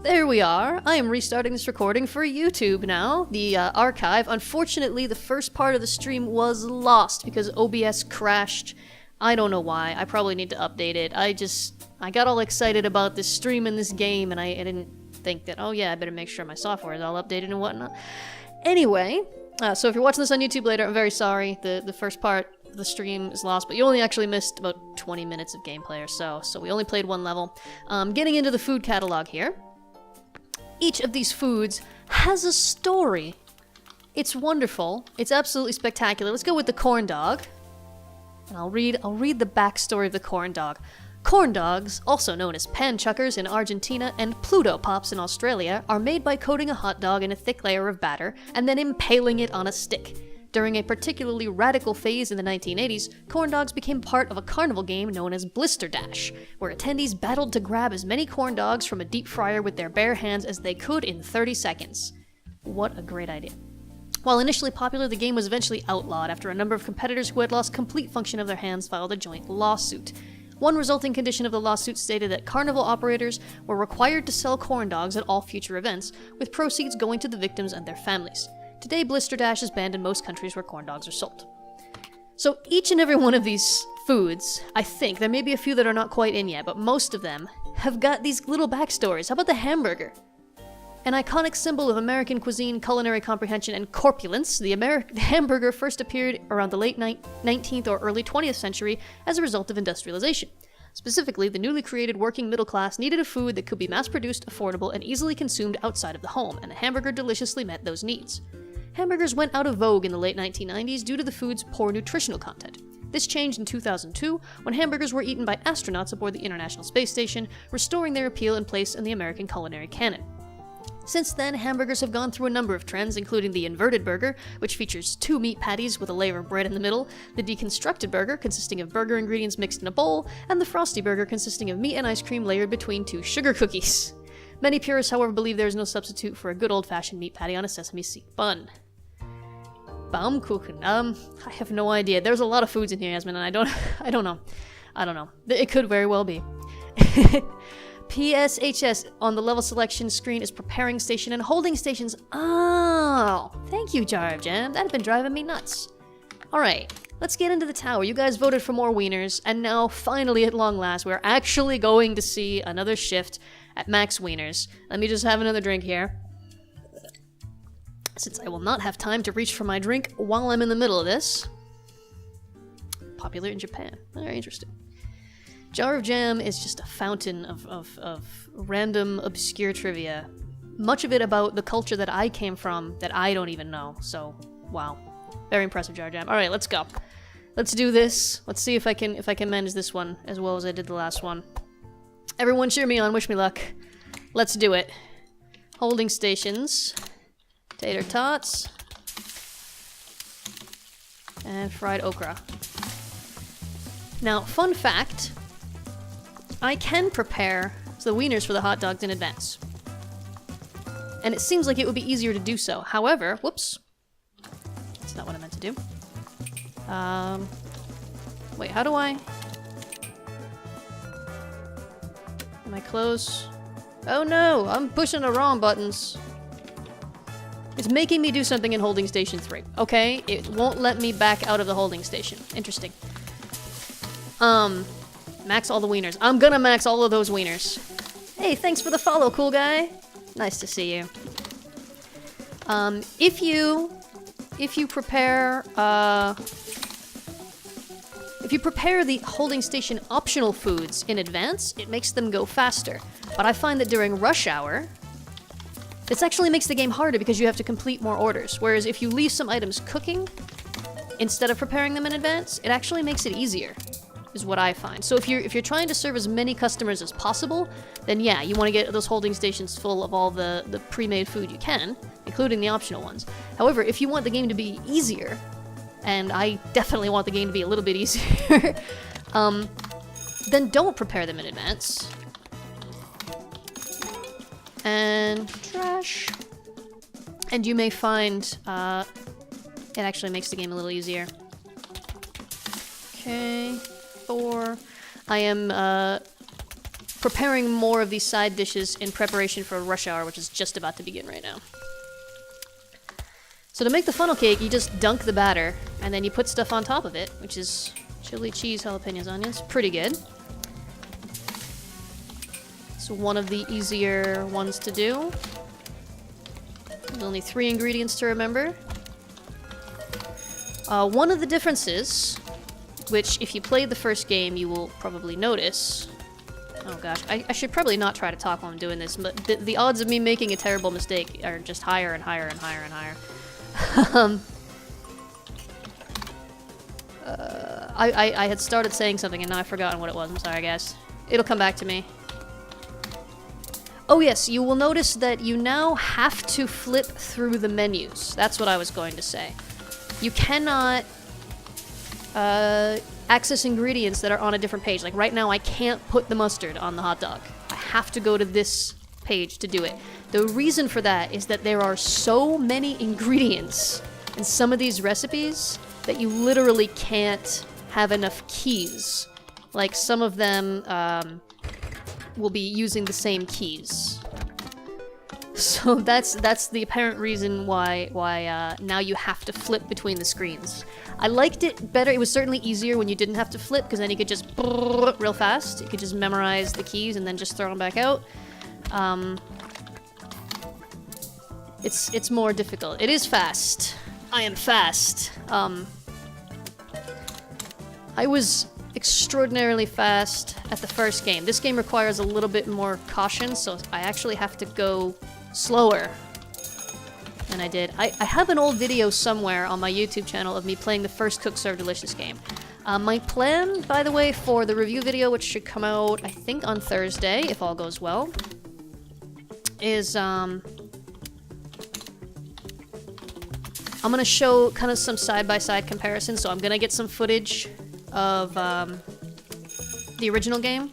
There we are. I am restarting this recording for YouTube now. The archive. Unfortunately, the first part of the stream was lost because OBS crashed. I don't know why. I probably need to update it. I got all excited about this stream and this game, and I didn't think that, oh yeah, I better make sure my software is all updated and whatnot. Anyway, so if you're watching this on YouTube later, I'm very sorry. The first part of the stream is lost, but you only actually missed about 20 minutes of gameplay or so we only played one level. Getting into the food catalog here. Each of these foods has a story. It's wonderful. It's absolutely spectacular. Let's go with the corn dog. And I'll read the backstory of the corn dog. Corn dogs, also known as panchuckers in Argentina and Pluto Pops in Australia, are made by coating a hot dog in a thick layer of batter and then impaling it on a stick. During a particularly radical phase in the 1980s, corn dogs became part of a carnival game known as Blister Dash, where attendees battled to grab as many corn dogs from a deep fryer with their bare hands as they could in 30 seconds. What a great idea. While initially popular, the game was eventually outlawed after a number of competitors who had lost complete function of their hands filed a joint lawsuit. One resulting condition of the lawsuit stated that carnival operators were required to sell corn dogs at all future events, with proceeds going to the victims and their families. Today, Blister Dash is banned in most countries where corn dogs are sold. So each and every one of these foods, I think, there may be a few that are not quite in yet, but most of them have got these little backstories. How about the hamburger? An iconic symbol of American cuisine, culinary comprehension, and corpulence, the hamburger first appeared around the late 19th or early 20th century as a result of industrialization. Specifically, the newly created working middle class needed a food that could be mass-produced, affordable, and easily consumed outside of the home, and the hamburger deliciously met those needs. Hamburgers went out of vogue in the late 1990s due to the food's poor nutritional content. This changed in 2002 when hamburgers were eaten by astronauts aboard the International Space Station, restoring their appeal and place in the American culinary canon. Since then, hamburgers have gone through a number of trends, including the inverted burger, which features 2 meat patties with a layer of bread in the middle, the deconstructed burger, consisting of burger ingredients mixed in a bowl, and the frosty burger, consisting of meat and ice cream layered between 2 sugar cookies. Many purists, however, believe there is no substitute for a good old-fashioned meat patty on a sesame seed bun. Baumkuchen. I have no idea. There's a lot of foods in here, Yasmin, and I don't know. It could very well be. PSHS on the level selection screen is preparing station and holding stations. Oh, thank you, Jar of Jam. That had been driving me nuts. Alright, let's get into the tower. You guys voted for more wieners, and now, finally, at long last, we're actually going to see another shift at max wieners. Let me just have another drink here, since I will not have time to reach for my drink while I'm in the middle of this. Popular in Japan. Very interesting. Jar of Jam is just a fountain of random, obscure trivia. Much of it about the culture that I came from that I don't even know. So, wow. Very impressive, Jar of Jam. Alright, let's go. Let's do this. Let's see if I can manage this one as well as I did the last one. Everyone cheer me on, wish me luck. Let's do it. Holding stations. Tater tots. And fried okra. Now, fun fact, I can prepare the wieners for the hot dogs in advance. And it seems like it would be easier to do so. However, whoops. That's not what I meant to do. Wait, how do I... Am I close? Oh no, I'm pushing the wrong buttons. It's making me do something in holding station 3. Okay, it won't let me back out of the holding station. Interesting. Max all the wieners. I'm gonna max all of those wieners. Hey, thanks for the follow, cool guy. Nice to see you. If you prepare the holding station optional foods in advance, it makes them go faster. But I find that during rush hour, this actually makes the game harder because you have to complete more orders. Whereas if you leave some items cooking instead of preparing them in advance, it actually makes it easier, is what I find. So if you're trying to serve as many customers as possible, then yeah, you want to get those holding stations full of all the pre-made food you can, including the optional ones. However, if you want the game to be easier, and I definitely want the game to be a little bit easier, then don't prepare them in advance. And trash. And you may find it actually makes the game a little easier. Okay, 4. I am preparing more of these side dishes in preparation for rush hour, which is just about to begin right now. So to make the funnel cake, you just dunk the batter, and then you put stuff on top of it, which is chili, cheese, jalapenos, onions. Pretty good. It's one of the easier ones to do. There's only 3 ingredients to remember. One of the differences, which if you played the first game, you will probably notice. Oh gosh, I should probably not try to talk while I'm doing this, but the odds of me making a terrible mistake are just higher and higher and higher and higher. I had started saying something and now I've forgotten what it was. I'm sorry, guys. It'll come back to me. Oh yes, you will notice that you now have to flip through the menus. That's what I was going to say. You cannot access ingredients that are on a different page. Like right now, I can't put the mustard on the hot dog. I have to go to this page to do it. The reason for that is that there are so many ingredients in some of these recipes that you literally can't have enough keys. Like some of them will be using the same keys. So that's the apparent reason why now you have to flip between the screens. I liked it better. It was certainly easier when you didn't have to flip, because then you could just real fast. You could just memorize the keys and then just throw them back out. It's more difficult. It is fast. I am fast. I was extraordinarily fast at the first game. This game requires a little bit more caution, so I actually have to go slower than I did. I have an old video somewhere on my YouTube channel of me playing the first Cook Serve Delicious game. My plan, by the way, for the review video, which should come out, I think, on Thursday, if all goes well, is, I'm gonna show kind of some side-by-side comparisons, so I'm gonna get some footage of, the original game,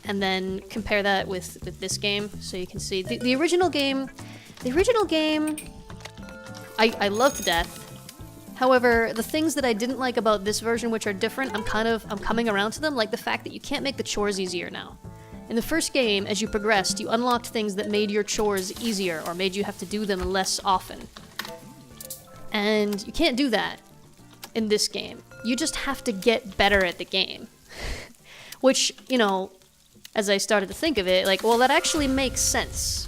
and then compare that with this game, so you can see. The original game, I love to death. However, the things that I didn't like about this version, which are different, I'm coming around to them, like the fact that you can't make the chores easier now. In the first game, as you progressed, you unlocked things that made your chores easier, or made you have to do them less often. And you can't do that in this game. You just have to get better at the game. Which, you know, as I started to think of it, like, well, that actually makes sense.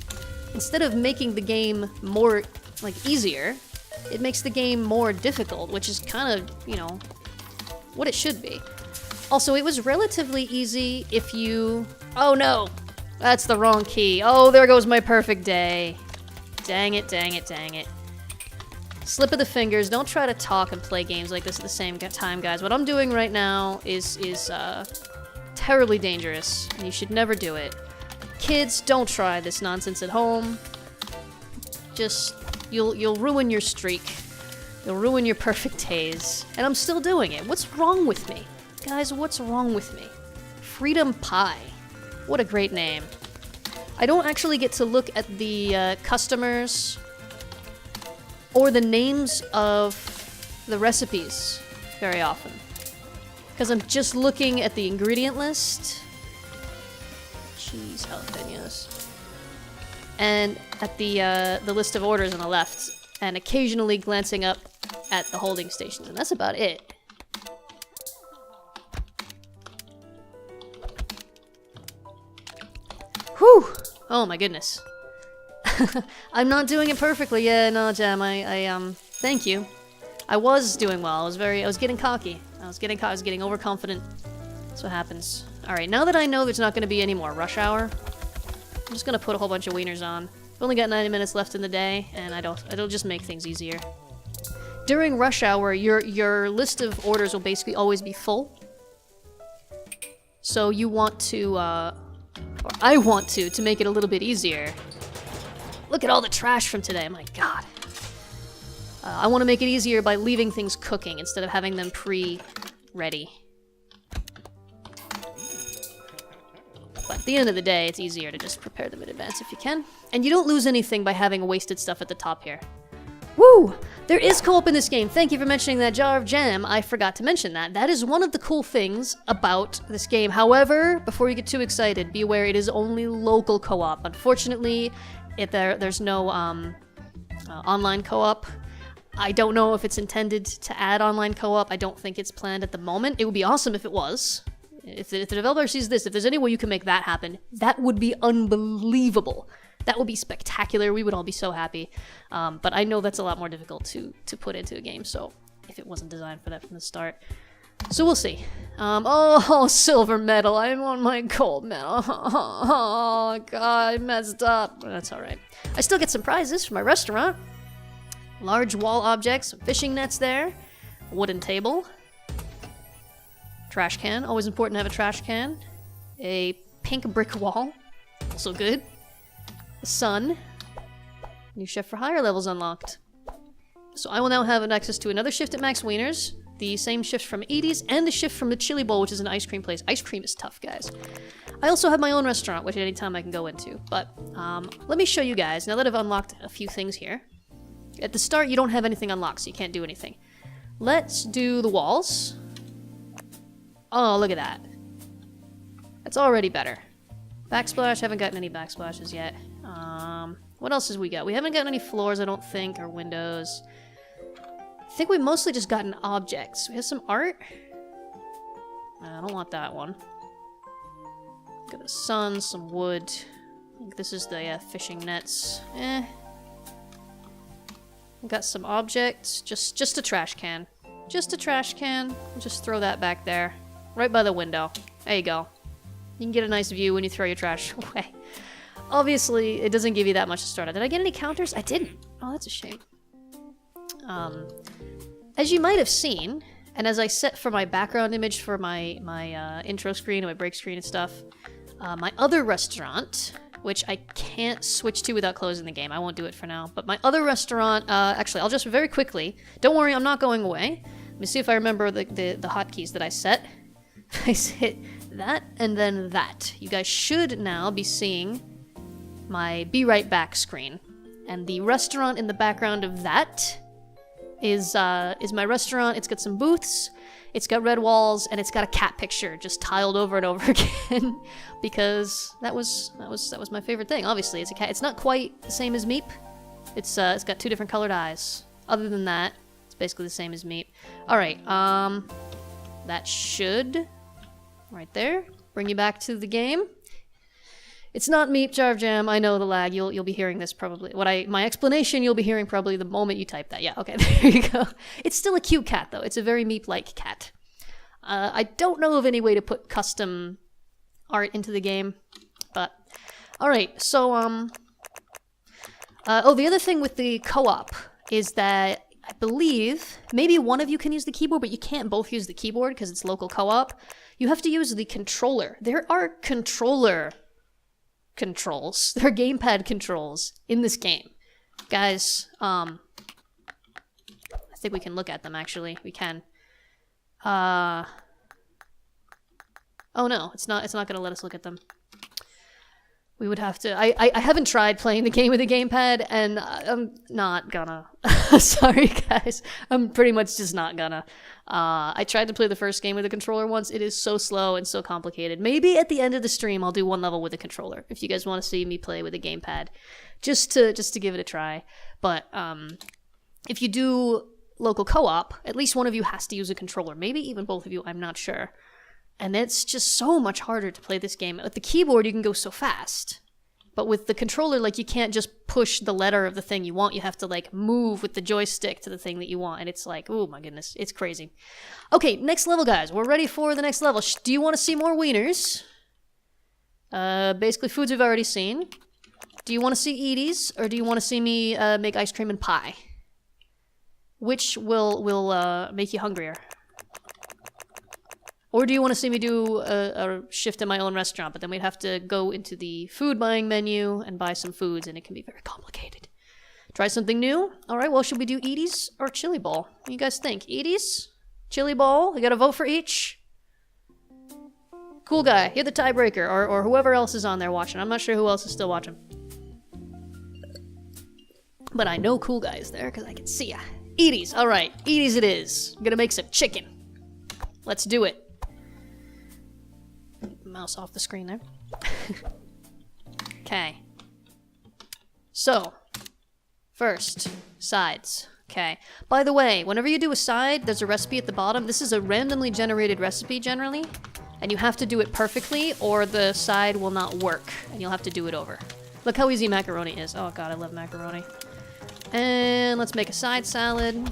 Instead of making the game more, like, easier, it makes the game more difficult, which is kind of, you know, what it should be. Also, it was relatively easy if you... Oh no! That's the wrong key. Oh, there goes my perfect day. Dang it, dang it, dang it. Slip of the fingers. Don't try to talk and play games like this at the same time, guys. What I'm doing right now is terribly dangerous, and you should never do it. Kids, don't try this nonsense at home. Just, you'll ruin your streak. You'll ruin your perfect days. And I'm still doing it. What's wrong with me? Guys, what's wrong with me? Freedom Pie. What a great name. I don't actually get to look at the customers or the names of the recipes very often, because I'm just looking at the ingredient list. Cheese, jalapenos. And at the list of orders on the left, and occasionally glancing up at the holding stations, and that's about it. Whew! Oh my goodness. I'm not doing it perfectly. Yeah, no, Jam, thank you. I was doing well. I was getting cocky. I was getting overconfident. That's what happens. Alright, now that I know there's not going to be any more rush hour, I'm just going to put a whole bunch of wieners on. I've only got 90 minutes left in the day, and it'll just make things easier. During rush hour, your list of orders will basically always be full. So you want to, or I want to make it a little bit easier. Look at all the trash from today, my god. I want to make it easier by leaving things cooking instead of having them pre-ready. But at the end of the day, it's easier to just prepare them in advance if you can. And you don't lose anything by having wasted stuff at the top here. Woo! There is co-op in this game. Thank you for mentioning that, Jar of Jam. I forgot to mention that. That is one of the cool things about this game. However, before you get too excited, be aware it is only local co-op. Unfortunately, there's no online co-op. I don't know if it's intended to add online co-op. I don't think it's planned at the moment. It would be awesome if it was. If the developer sees this, if there's any way you can make that happen, that would be unbelievable. That would be spectacular. We would all be so happy. But I know that's a lot more difficult to put into a game, so if it wasn't designed for that from the start. So we'll see. Oh, silver medal. I want my gold medal. Oh, God, I messed up. That's all right. I still get some prizes for my restaurant. Large wall objects, some fishing nets there, a wooden table, trash can. Always important to have a trash can. A pink brick wall. Also good. Sun. New chef for higher levels unlocked. So I will now have access to another shift at Max Wieners, the same shift from Edie's, and a shift from the Chili Bowl, which is an ice cream place. Ice cream is tough, guys. I also have my own restaurant, which at any time I can go into. But let me show you guys, now that I've unlocked a few things here. At the start, you don't have anything unlocked, so you can't do anything. Let's do the walls. Oh, look at that. That's already better. Backsplash, haven't gotten any backsplashes yet. What else has we got? We haven't gotten any floors, I don't think, or windows. I think we mostly just gotten objects. We have some art. I don't want that one. Got a sun, some wood. I think this is the fishing nets. We got some objects. Just a trash can. Just a trash can. Just throw that back there. Right by the window. There you go. You can get a nice view when you throw your trash away. Obviously, it doesn't give you that much to start at. Did I get any counters? I didn't. Oh, that's a shame. As you might have seen, and as I set for my background image for my intro screen and my break screen and stuff, my other restaurant, which I can't switch to without closing the game. I won't do it for now. But my other restaurant, actually, I'll just very quickly. Don't worry, I'm not going away. Let me see if I remember the hotkeys that I set. I hit that and then that. You guys should now be seeing my Be Right Back screen. And the restaurant in the background of that is my restaurant. It's got some booths, it's got red walls, and it's got a cat picture just tiled over and over again because that was my favorite thing. Obviously, it's a cat. It's not quite the same as Meep. It's got two different colored eyes. Other than that, it's basically the same as Meep. All right, that should right there bring you back to the game. It's not Meep, Jar of Jam. I know the lag. You'll be hearing this probably. My explanation you'll be hearing probably the moment you type that. Yeah, okay, there you go. It's still a cute cat though. It's a very Meep-like cat. I don't know of any way to put custom art into the game, but all right. So oh, the other thing with the co-op is that I believe maybe one of you can use the keyboard, but you can't both use the keyboard because it's local co-op. You have to use the controller. There are controller controls. There are gamepad controls in this game. Guys, I think we can look at them actually. We can. Oh no, it's not gonna let us look at them. We would have to. I haven't tried playing the game with a gamepad, and I'm not gonna. Sorry, guys. I'm pretty much just not gonna. I tried to play the first game with a controller once. It is so slow and so complicated. Maybe at the end of the stream, I'll do one level with a controller. If you guys want to see me play with a gamepad, just to give it a try. But if you do local co-op, at least one of you has to use a controller. Maybe even both of you. I'm not sure. And it's just so much harder to play this game. With the keyboard, you can go so fast. But with the controller, like, you can't just push the letter of the thing you want. You have to, like, move with the joystick to the thing that you want. And it's like, oh my goodness, it's crazy. Okay, next level, guys. We're ready for the next level. Do you want to see more wieners? Basically, foods we've already seen. Do you want to see Edie's? Or do you want to see me make ice cream and pie? Which will make you hungrier? Or do you want to see me do a shift in my own restaurant, but then we'd have to go into the food buying menu and buy some foods, and it can be very complicated. Try something new? All right, well, should we do Edie's or Chili Bowl? What do you guys think? Edie's? Chili Bowl? We got to vote for each? Cool guy. You're the tiebreaker, or whoever else is on there watching. I'm not sure who else is still watching. But I know Cool Guy is there because I can see ya. Edie's, alright, Edie's it is. I'm gonna make some chicken. Let's do it. Mouse off the screen there. Okay. So, first, sides. Okay. By the way, whenever you do a side, there's a recipe at the bottom. This is a randomly generated recipe generally, and you have to do it perfectly or the side will not work, and you'll have to do it over. Look how easy macaroni is. Oh god, I love macaroni. And let's make a side salad.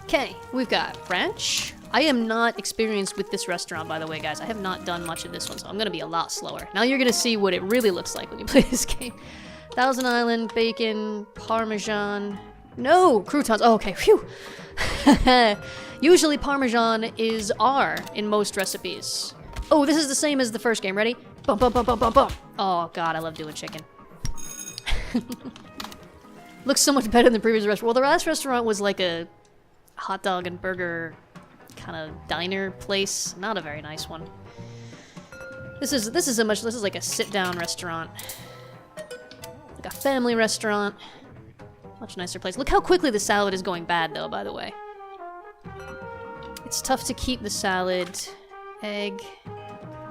Okay, we've got ranch. I am not experienced with this restaurant, by the way, guys. I have not done much of this one, so I'm gonna be a lot slower. Now you're gonna see what it really looks like when you play this game. Thousand Island, bacon, Parmesan. No! Croutons. Oh, okay, phew! Usually Parmesan is R in most recipes. Oh, this is the same as the first game. Ready? Bum, bum, bum, bum, bum, bum. Oh, God, I love doing chicken. Looks so much better than the previous restaurant. Well, the last restaurant was like a hot dog and burger kind of diner place. Not a very nice one. This is like a sit-down restaurant. Like a family restaurant. Much nicer place. Look how quickly the salad is going bad, though, by the way. It's tough to keep the salad. Egg.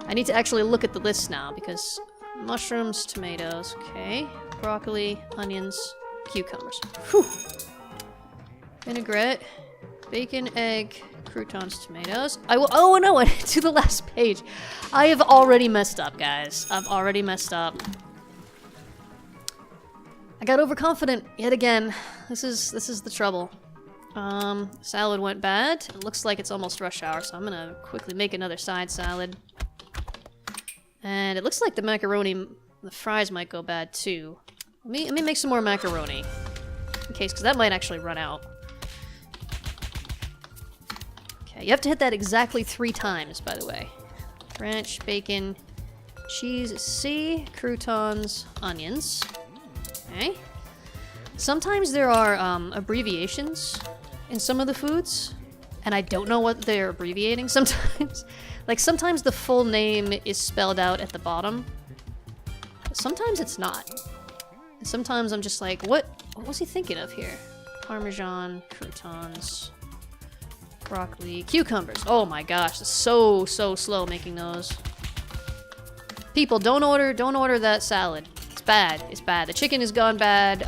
I need to actually look at the list now, because mushrooms, tomatoes, okay. Broccoli, onions, cucumbers. Whew. Vinaigrette, bacon, egg, croutons, tomatoes. I will- oh no, I didn't do the last page. I have already messed up, guys. I've already messed up. I got overconfident yet again. This is the trouble. Salad went bad. It looks like it's almost rush hour, so I'm gonna quickly make another side salad. And it looks like the macaroni, the fries might go bad too. Let me make some more macaroni. In case, because that might actually run out. Okay, you have to hit that exactly 3 times, by the way. Ranch, bacon, cheese, C, croutons, onions. Okay. Sometimes there are abbreviations in some of the foods, and I don't know what they're abbreviating sometimes. Like, sometimes the full name is spelled out at the bottom. Sometimes it's not. Sometimes I'm just like, what was he thinking of here? Parmesan, croutons, broccoli, cucumbers. Oh my gosh, it's so slow making those. People, don't order that salad. It's bad. It's bad. The chicken has gone bad.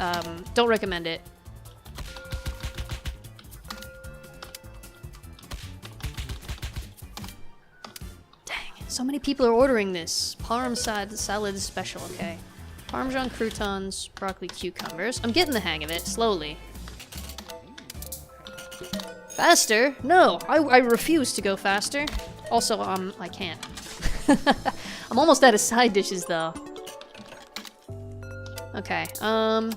Don't recommend it. Dang, so many people are ordering this. Parm salad special, okay. Parmesan, croutons, broccoli, cucumbers. I'm getting the hang of it, slowly. Faster? No, I refuse to go faster. Also, I can't. I'm almost out of side dishes, though. Okay, I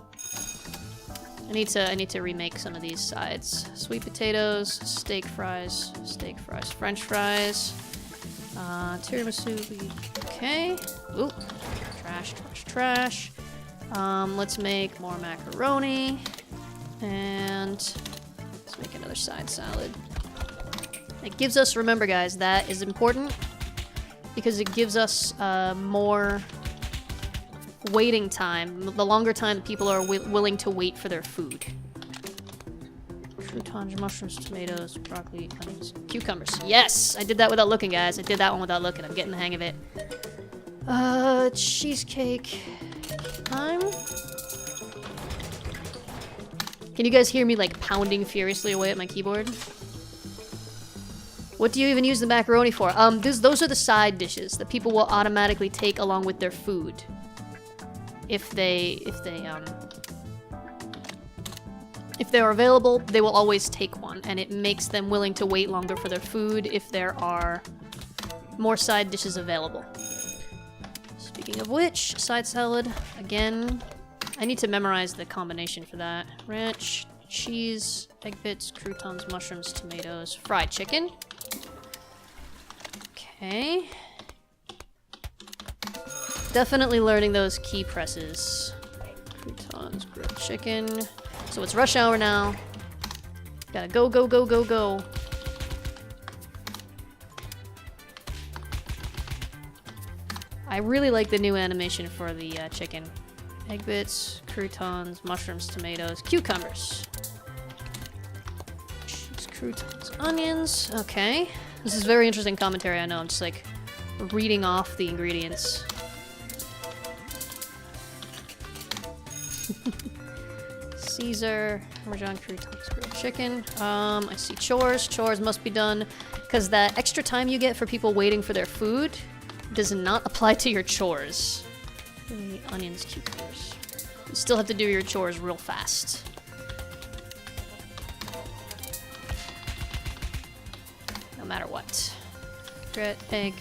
need to remake some of these sides. Sweet potatoes, steak fries, french fries, tiramisu, okay. Ooh, trash. Let's make more macaroni, and let's make another side salad. It gives us, remember guys, that is important, because it gives us more waiting time, the longer time people are willing to wait for their food. Croutons, mushrooms, tomatoes, broccoli, onions, cucumbers. Yes! I did that without looking, guys. I did that one without looking. I'm getting the hang of it. Cheesecake time. Can you guys hear me, like, pounding furiously away at my keyboard? What do you even use the macaroni for? Those are the side dishes that people will automatically take along with their food. If they're available, they will always take one, and it makes them willing to wait longer for their food if there are more side dishes available. Speaking of which, side salad, again, I need to memorize the combination for that. Ranch, cheese, egg bits, croutons, mushrooms, tomatoes, fried chicken. Okay. Definitely learning those key presses. Croutons, grilled chicken. So it's rush hour now. Gotta go, go, go, go, go. I really like the new animation for the chicken. Egg bits, croutons, mushrooms, tomatoes, cucumbers. Cheese, croutons, onions. Okay. This is very interesting commentary, I know. I'm just like reading off the ingredients. Caesar, Parmesan, croutons, grilled chicken. I see chores. Chores must be done because that extra time you get for people waiting for their food does not apply to your chores. Onions, cucumbers. You still have to do your chores real fast. No matter what. Bread, egg,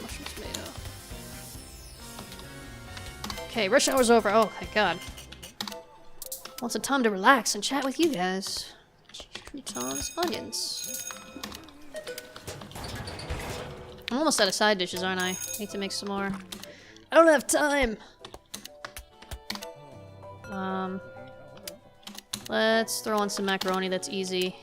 mushroom, tomato. Okay, rush hour's over. Oh, thank God. Want some time to relax and chat with you guys. Cheese, croutons, onions. I'm almost out of side dishes, aren't I? Need to make some more. I don't have time! Let's throw on some macaroni, that's easy.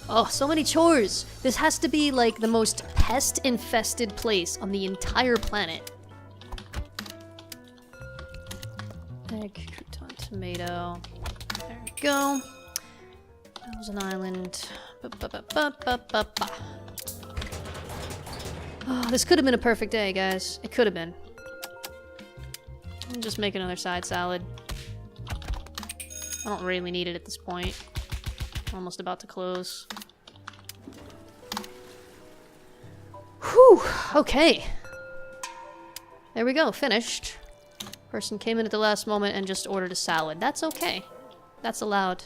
Oh, so many chores! This has to be like the most pest-infested place on the entire planet. Egg, crouton, tomato. There we go. That was an island. Ba-ba-ba-ba-ba-ba. Oh, this could have been a perfect day, guys. It could have been. I'll just make another side salad. I don't really need it at this point. I'm almost about to close. Whew! Okay. There we go, finished. Person came in at the last moment and just ordered a salad. That's okay. That's allowed.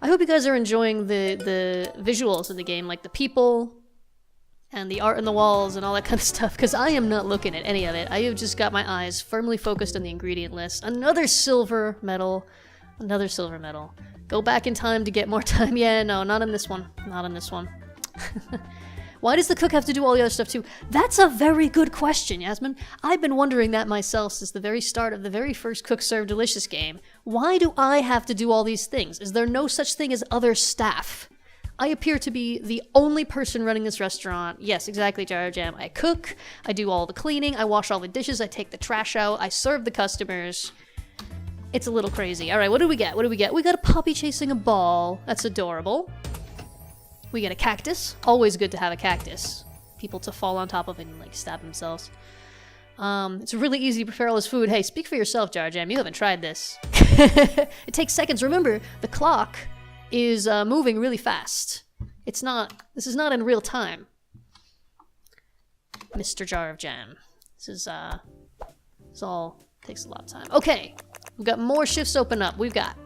I hope you guys are enjoying the visuals in the game, like the people and the art on the walls and all that kind of stuff, because I am not looking at any of it. I have just got my eyes firmly focused on the ingredient list. Another silver medal. Another silver medal. Go back in time to get more time. Yeah, no, not in this one. Not in this one. Why does the cook have to do all the other stuff too? That's a very good question, Yasmin. I've been wondering that myself since the very start of the very first Cook Serve Delicious game. Why do I have to do all these things? Is there no such thing as other staff? I appear to be the only person running this restaurant. Yes, exactly, Jar of Jam. I cook, I do all the cleaning, I wash all the dishes, I take the trash out, I serve the customers. It's a little crazy. Alright, what do we get? What do we get? We got a puppy chasing a ball. That's adorable. We get a cactus. Always good to have a cactus. People to fall on top of it and, like, stab themselves. It's really easy to prepare all this food. Hey, speak for yourself, Jar Jam. You haven't tried this. It takes seconds. Remember, the clock is moving really fast. It's not... This is not in real time. Mr. Jar of Jam. This all takes a lot of time. Okay. We've got more shifts open up. We've got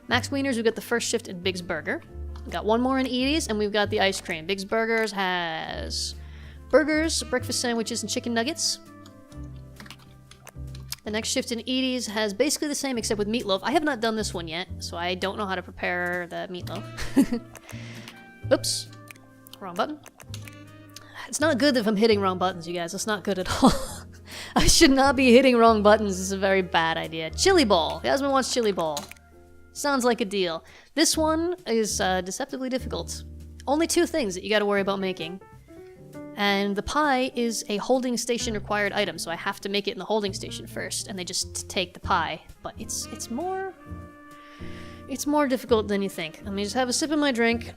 Max Wieners. We've got the first shift in Big's Burger. We've got one more in Edie's, and we've got the ice cream. Big's Burgers has burgers, breakfast sandwiches, and chicken nuggets. The next shift in Edie's has basically the same except with meatloaf. I have not done this one yet, so I don't know how to prepare the meatloaf. Oops. Wrong button. It's not good if I'm hitting wrong buttons, you guys. It's not good at all. I should not be hitting wrong buttons. This is a very bad idea. Chili ball. Yasmin wants chili ball. Sounds like a deal. This one is deceptively difficult. Only two things that you gotta worry about making. And the pie is a holding station required item, so I have to make it in the holding station first, and they just take the pie. But it's more difficult than you think. Let me just have a sip of my drink.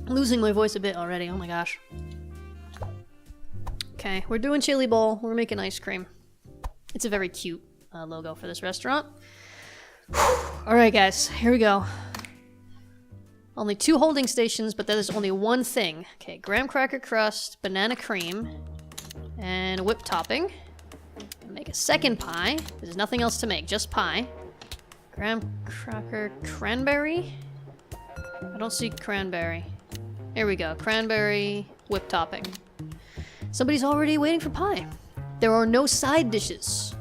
Losing my voice a bit already, oh my gosh. Okay, we're doing chili bowl, we're making ice cream. It's a very cute logo for this restaurant. Alright guys, here we go. Only two holding stations, but there's only one thing. Okay, graham cracker crust, banana cream, and whipped topping. Make a second pie. There's nothing else to make, just pie. Graham cracker cranberry? I don't see cranberry. Here we go, cranberry, whipped topping. Somebody's already waiting for pie. There are no side dishes,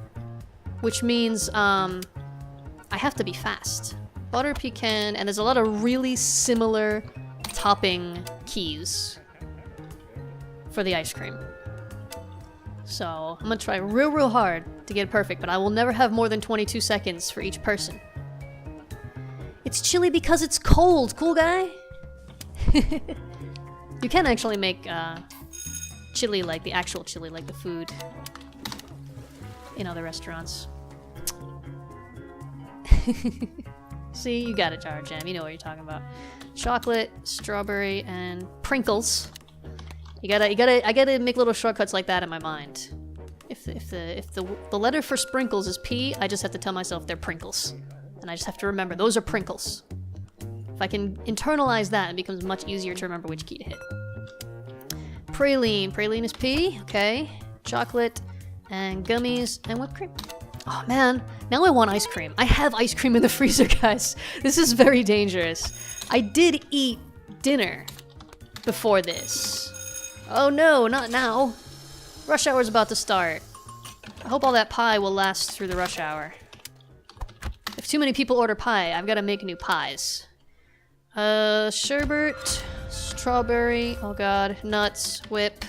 which means I have to be fast. Butter pecan, and there's a lot of really similar topping keys for the ice cream. So I'm gonna try real hard to get it perfect, but I will never have more than 22 seconds for each person. It's chilly because it's cold, cool guy? You can actually make chili like the actual chili, like the food in other restaurants. See, you got it, Jar Jam. You know what you're talking about. Chocolate, strawberry, and Prinkles. I gotta make little shortcuts like that in my mind. If the letter for sprinkles is P, I just have to tell myself they're Prinkles, and I just have to remember those are Prinkles. If I can internalize that, it becomes much easier to remember which key to hit. Praline. Praline is P. Okay. Chocolate and gummies and whipped cream. Oh man, now I want ice cream. I have ice cream in the freezer, guys. This is very dangerous. I did eat dinner before this. Oh no, not now. Rush hour's about to start. I hope all that pie will last through the rush hour. If too many people order pie, I've got to make new pies. Sherbet, strawberry, oh god, nuts, whip.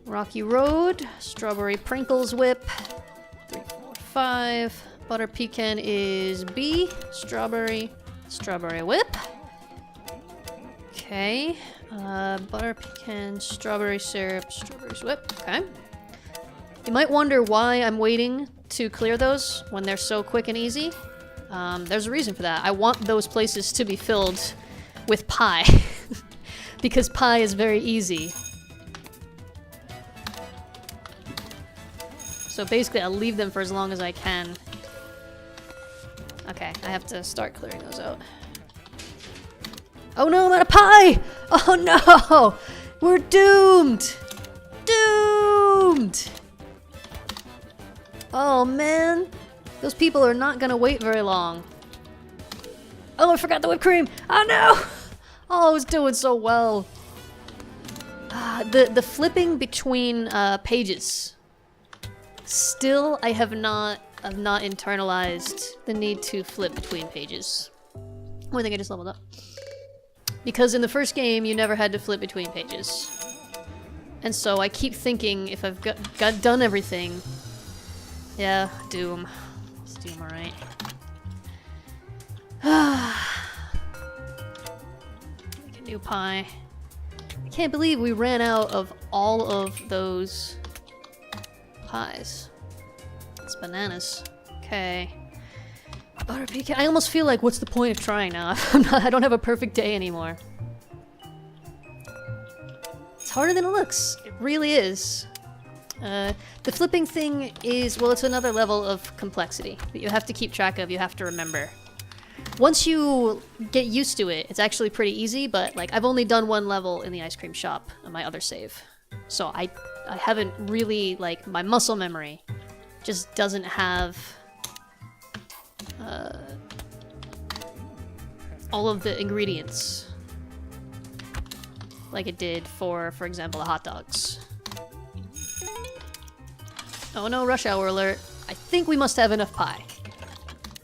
Rocky Road, strawberry Prinkles whip. 3, 4, 5. Butter pecan is B. Strawberry whip. Okay. Butter pecan, strawberry syrup, strawberry whip. Okay. You might wonder why I'm waiting to clear those when they're so quick and easy. There's a reason for that. I want those places to be filled with pie. Because pie is very easy. So basically, I'll leave them for as long as I can. Okay, I have to start clearing those out. Oh no, I'm out of pie! Oh no! We're doomed! Doomed! Oh man! Those people are not gonna wait very long. Oh, I forgot the whipped cream! Oh no! Oh, I was doing so well. The flipping between pages. Still, I have not internalized the need to flip between pages. Oh, I think I just leveled up. Because in the first game, you never had to flip between pages. And so I keep thinking, if I've got done everything... Yeah, Doom. It's Doom, alright. Make a new pie. I can't believe we ran out of all of those pies. It's bananas. Okay. Butter pecan. I almost feel like, what's the point of trying now? I don't have a perfect day anymore. It's harder than it looks. It really is. The flipping thing is, well, it's another level of complexity that you have to keep track of, you have to remember. Once you get used to it, it's actually pretty easy, but like I've only done one level in the ice cream shop on my other save. So I haven't really, like, my muscle memory just doesn't have all of the ingredients like it did for example, the hot dogs. Oh no, rush hour alert. I think we must have enough pie.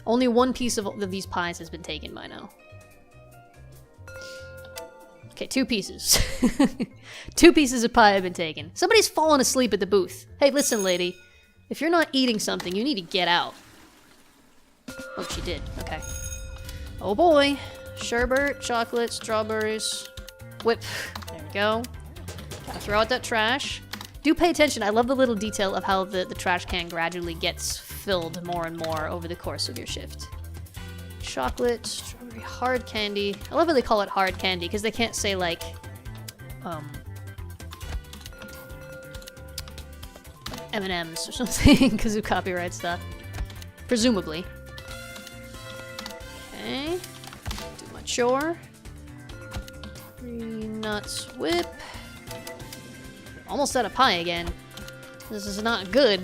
Only one piece of these pies has been taken by now. Okay, 2 pieces. 2 pieces of pie have been taken. Somebody's fallen asleep at the booth. Hey, listen, lady. If you're not eating something, you need to get out. Oh, she did. Okay. Oh boy. Sherbet, chocolate, strawberries, whip. There we go. Gotta throw out that trash. Do pay attention. I love the little detail of how the trash can gradually gets filled more and more over the course of your shift. Chocolate, strawberry, hard candy. I love how they call it hard candy, because they can't say, like, M&M's or something, because of copyright stuff. Presumably. Okay. Do my chore. 3 nuts whip. Almost out of pie again. This is not good.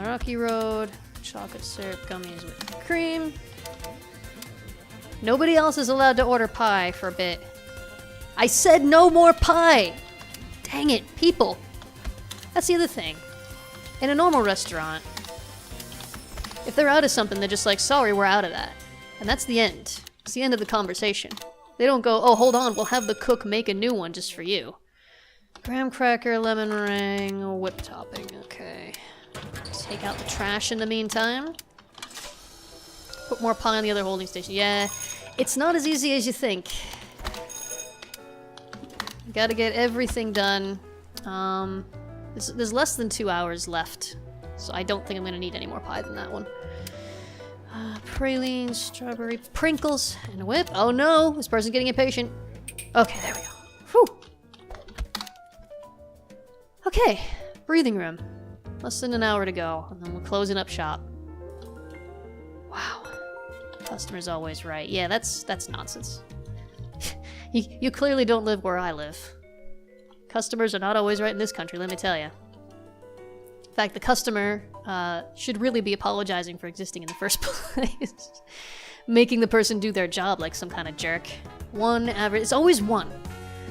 Rocky Road, chocolate syrup, gummies with cream. Nobody else is allowed to order pie for a bit. I said no more pie! Dang it, people. That's the other thing. In a normal restaurant, if they're out of something, they're just like, sorry, we're out of that. And that's the end. It's the end of the conversation. They don't go, oh, hold on, we'll have the cook make a new one just for you. Graham cracker, lemon meringue, whip topping. Okay. Take out the trash in the meantime. Put more pie on the other holding station. Yeah, it's not as easy as you think. Gotta get everything done. There's less than 2 hours left, so I don't think I'm gonna need any more pie than that one. Praline, strawberry, prinkles, and a whip. Oh no, this person's getting impatient. Okay, there we go. Whew. Okay, breathing room. Less than an hour to go, and then we're closing up shop. Wow. Customer's always right. Yeah, that's nonsense. You clearly don't live where I live. Customers are not always right in this country, let me tell you. In fact, the customer should really be apologizing for existing in the first place. Making the person do their job like some kind of jerk. One average... It's always one.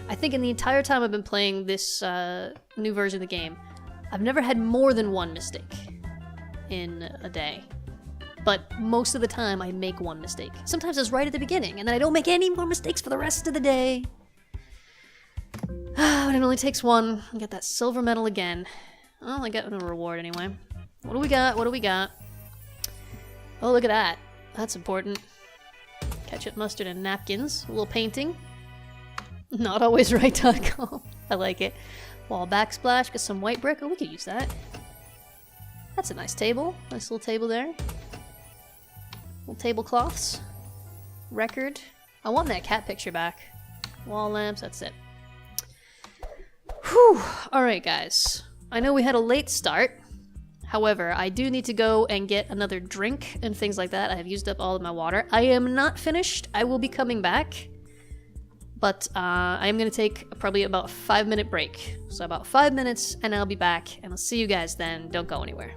I think in the entire time I've been playing this new version of the game, I've never had more than one mistake in a day. But most of the time I make one mistake. Sometimes it's right at the beginning, and then I don't make any more mistakes for the rest of the day. But it only takes one. I get that silver medal again. Well, I got a reward anyway. What do we got? What do we got? Oh, look at that. That's important. Ketchup, mustard, and napkins. A little painting. Not always right.com. I like it. Wall backsplash. Got some white brick. Oh, we could use that. That's a nice table. Nice little table there. Little tablecloths. Record. I want that cat picture back. Wall lamps. That's it. Whew. Alright, guys. I know we had a late start. However, I do need to go and get another drink and things like that. I have used up all of my water. I am not finished. I will be coming back. But I am going to take probably about a 5-minute break. So about 5 minutes and I'll be back. And I'll see you guys then. Don't go anywhere.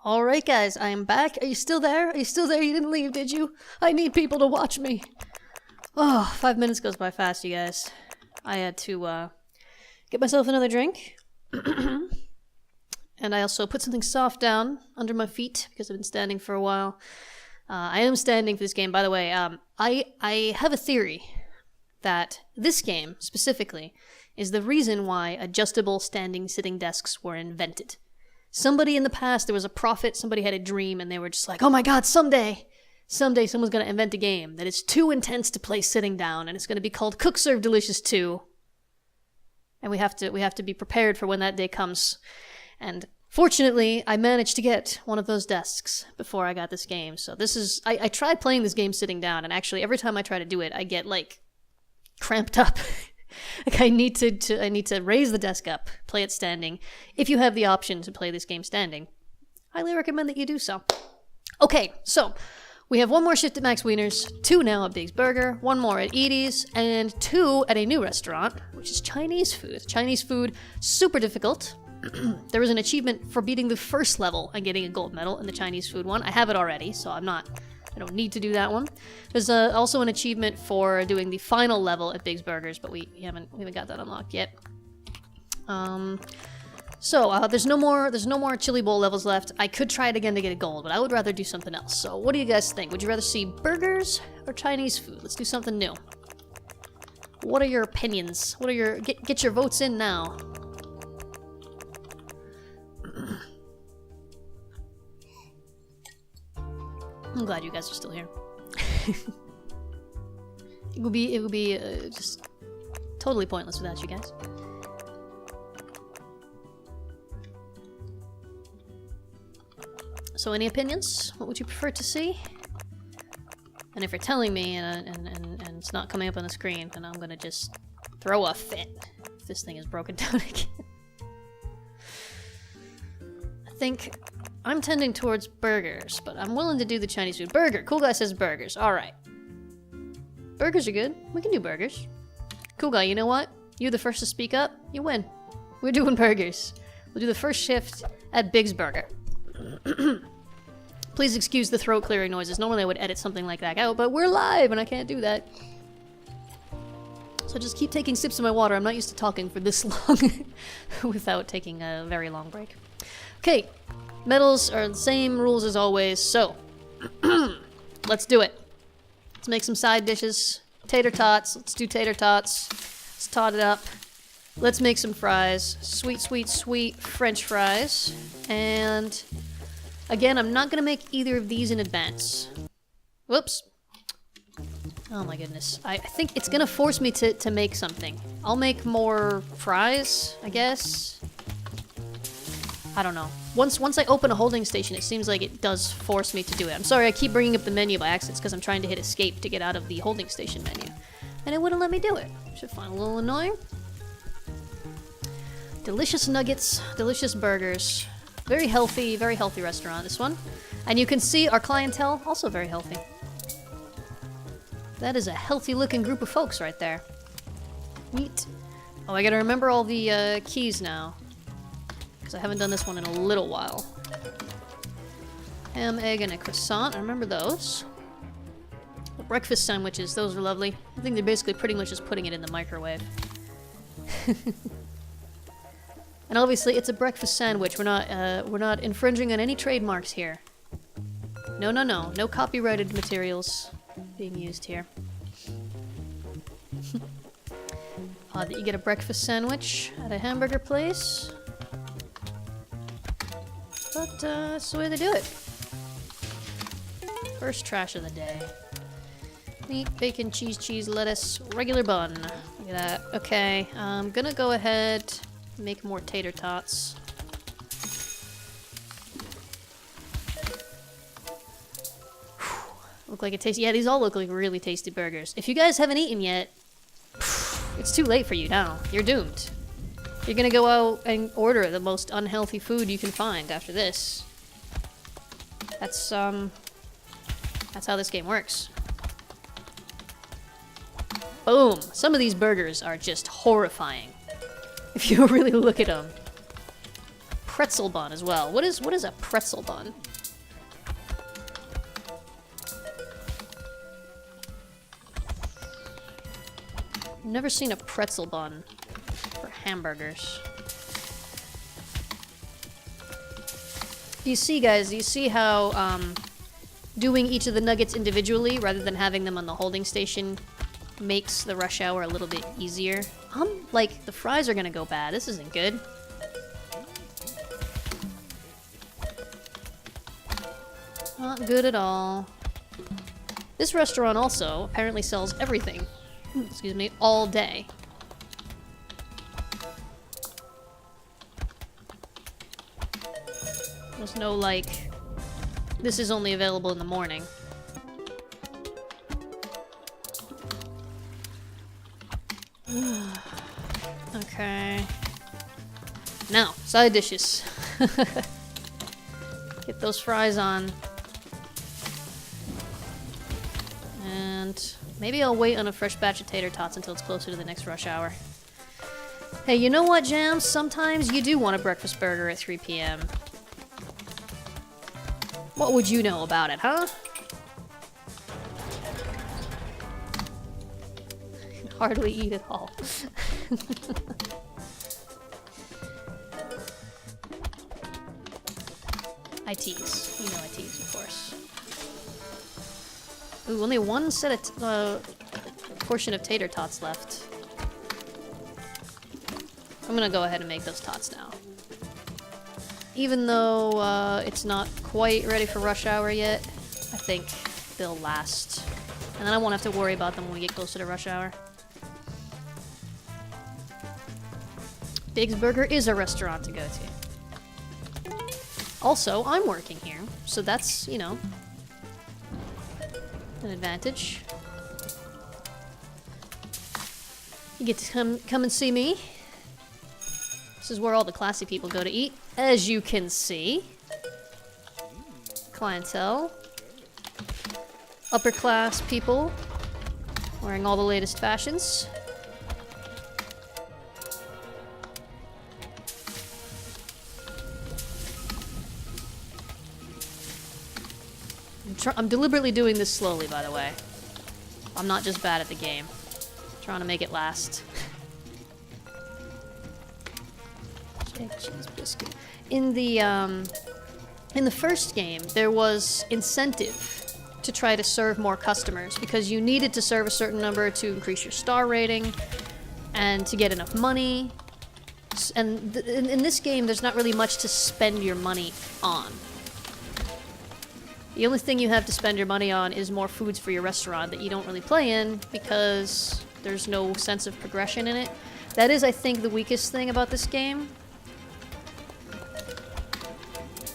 Alright guys, I am back. Are you still there? Are you still there? You didn't leave, did you? I need people to watch me. Oh, 5 minutes goes by fast, you guys. I had to get myself another drink. And I also put something soft down under my feet because I've been standing for a while. I am standing for this game. By the way, I have a theory that this game, specifically, is the reason why adjustable standing sitting desks were invented. Somebody in the past, there was a prophet, somebody had a dream, and they were just like, oh my god, someday someone's going to invent a game that is too intense to play sitting down, and it's going to be called Cook Serve Delicious 2. And we have to be prepared for when that day comes. And fortunately, I managed to get one of those desks before I got this game. So this is, I tried playing this game sitting down, and actually every time I try to do it, I get like cramped up. Like I need to raise the desk up, play it standing. If you have the option to play this game standing, highly recommend that you do so. Okay, so we have one more shift at Max Wieners, 2 now at Big's Burger, 1 more at Edie's, and 2 at a new restaurant, which is Chinese food. Chinese food, super difficult. There was an achievement for beating the first level and getting a gold medal in the Chinese food one. I have it already, so I don't need to do that one. There's also an achievement for doing the final level at Big's Burgers, but we haven't got that unlocked yet. So there's no more chili bowl levels left. I could try it again to get a gold, but I would rather do something else. So what do you guys think? Would you rather see burgers or Chinese food? Let's do something new. What are your opinions? What are your get your votes in now? I'm glad you guys are still here. It would be just totally pointless without you guys. So any opinions? What would you prefer to see? And if you're telling me and it's not coming up on the screen, then I'm gonna just throw a fit if this thing is broken down again. I think I'm tending towards burgers, but I'm willing to do the Chinese food. Burger! Cool Guy says burgers. Alright. Burgers are good. We can do burgers. Cool Guy, you know what? You're the first to speak up. You win. We're doing burgers. We'll do the first shift at Big's Burger. Please excuse the throat clearing noises. Normally I would edit something like that out, but we're live and I can't do that. So just keep taking sips of my water. I'm not used to talking for this long without taking a very long break. Okay. Medals are the same rules as always, so let's do it. Let's make some side dishes. Tater tots. Let's do tater tots. Let's tot it up. Let's make some fries. Sweet, sweet, sweet French fries. And again, I'm not gonna make either of these in advance. Whoops. Oh my goodness. I think it's gonna force me to make something. I'll make more fries, I guess. I don't know. Once I open a holding station, it seems like it does force me to do it. I'm sorry, I keep bringing up the menu by accident because I'm trying to hit escape to get out of the holding station menu. And it wouldn't let me do it. Which I find a little annoying. Delicious nuggets, delicious burgers. Very healthy restaurant, this one. And you can see our clientele, also very healthy. That is a healthy looking group of folks right there. Neat. Oh, I gotta remember all the keys now. I haven't done this one in a little while. Ham, egg, and a croissant. I remember those. The breakfast sandwiches, those are lovely. I think they're basically pretty much just putting it in the microwave. And obviously, it's a breakfast sandwich. We're not infringing on any trademarks here. No, no, no. No copyrighted materials being used here. Odd that you get a breakfast sandwich at a hamburger place. But that's the way they do it. First trash of the day. Meat, bacon, cheese, lettuce, regular bun. Look at that. Okay, I'm gonna go ahead and make more tater tots. Look like it tastes. Yeah, these all look like really tasty burgers. If you guys haven't eaten yet, it's too late for you now. You're doomed. You're gonna go out and order the most unhealthy food you can find after this. That's how this game works. Boom! Some of these burgers are just horrifying. If you really look at them. pretzel bun as well. What is a pretzel bun? I've never seen a pretzel bun for hamburgers. Do you see, guys? Do you see how doing each of the nuggets individually rather than having them on the holding station makes the rush hour a little bit easier? Like, the fries are gonna go bad. This isn't good. Not good at all. This restaurant also apparently sells everything, excuse me, all day. There's no, like, this is only available in the morning. Okay. Now, side dishes. Get those fries on. And maybe I'll wait on a fresh batch of tater tots until it's closer to the next rush hour. Hey, you know what, Jams? Sometimes you do want a breakfast burger at 3 p.m. What would you know about it, huh? Hardly eat at all. I tease. You know I tease, of course. Ooh, only one set of portion of tater tots left. I'm gonna go ahead and make those tots now. Even though it's not quite ready for rush hour yet, I think they'll last. And then I won't have to worry about them when we get closer to rush hour. Big's Burger is a restaurant to go to. Also, I'm working here, so that's, you know, an advantage. You get to come and see me. This is where all the classy people go to eat, as you can see. Clientele. Upper class people wearing all the latest fashions. I'm deliberately doing this slowly, by the way. I'm not just bad at the game. I'm trying to make it last. Cheese biscuit. In the first game, there was incentive to try to serve more customers because you needed to serve a certain number to increase your star rating and to get enough money. And in this game, there's not really much to spend your money on. The only thing you have to spend your money on is more foods for your restaurant that you don't really play in because there's no sense of progression in it. That is, I think, the weakest thing about this game.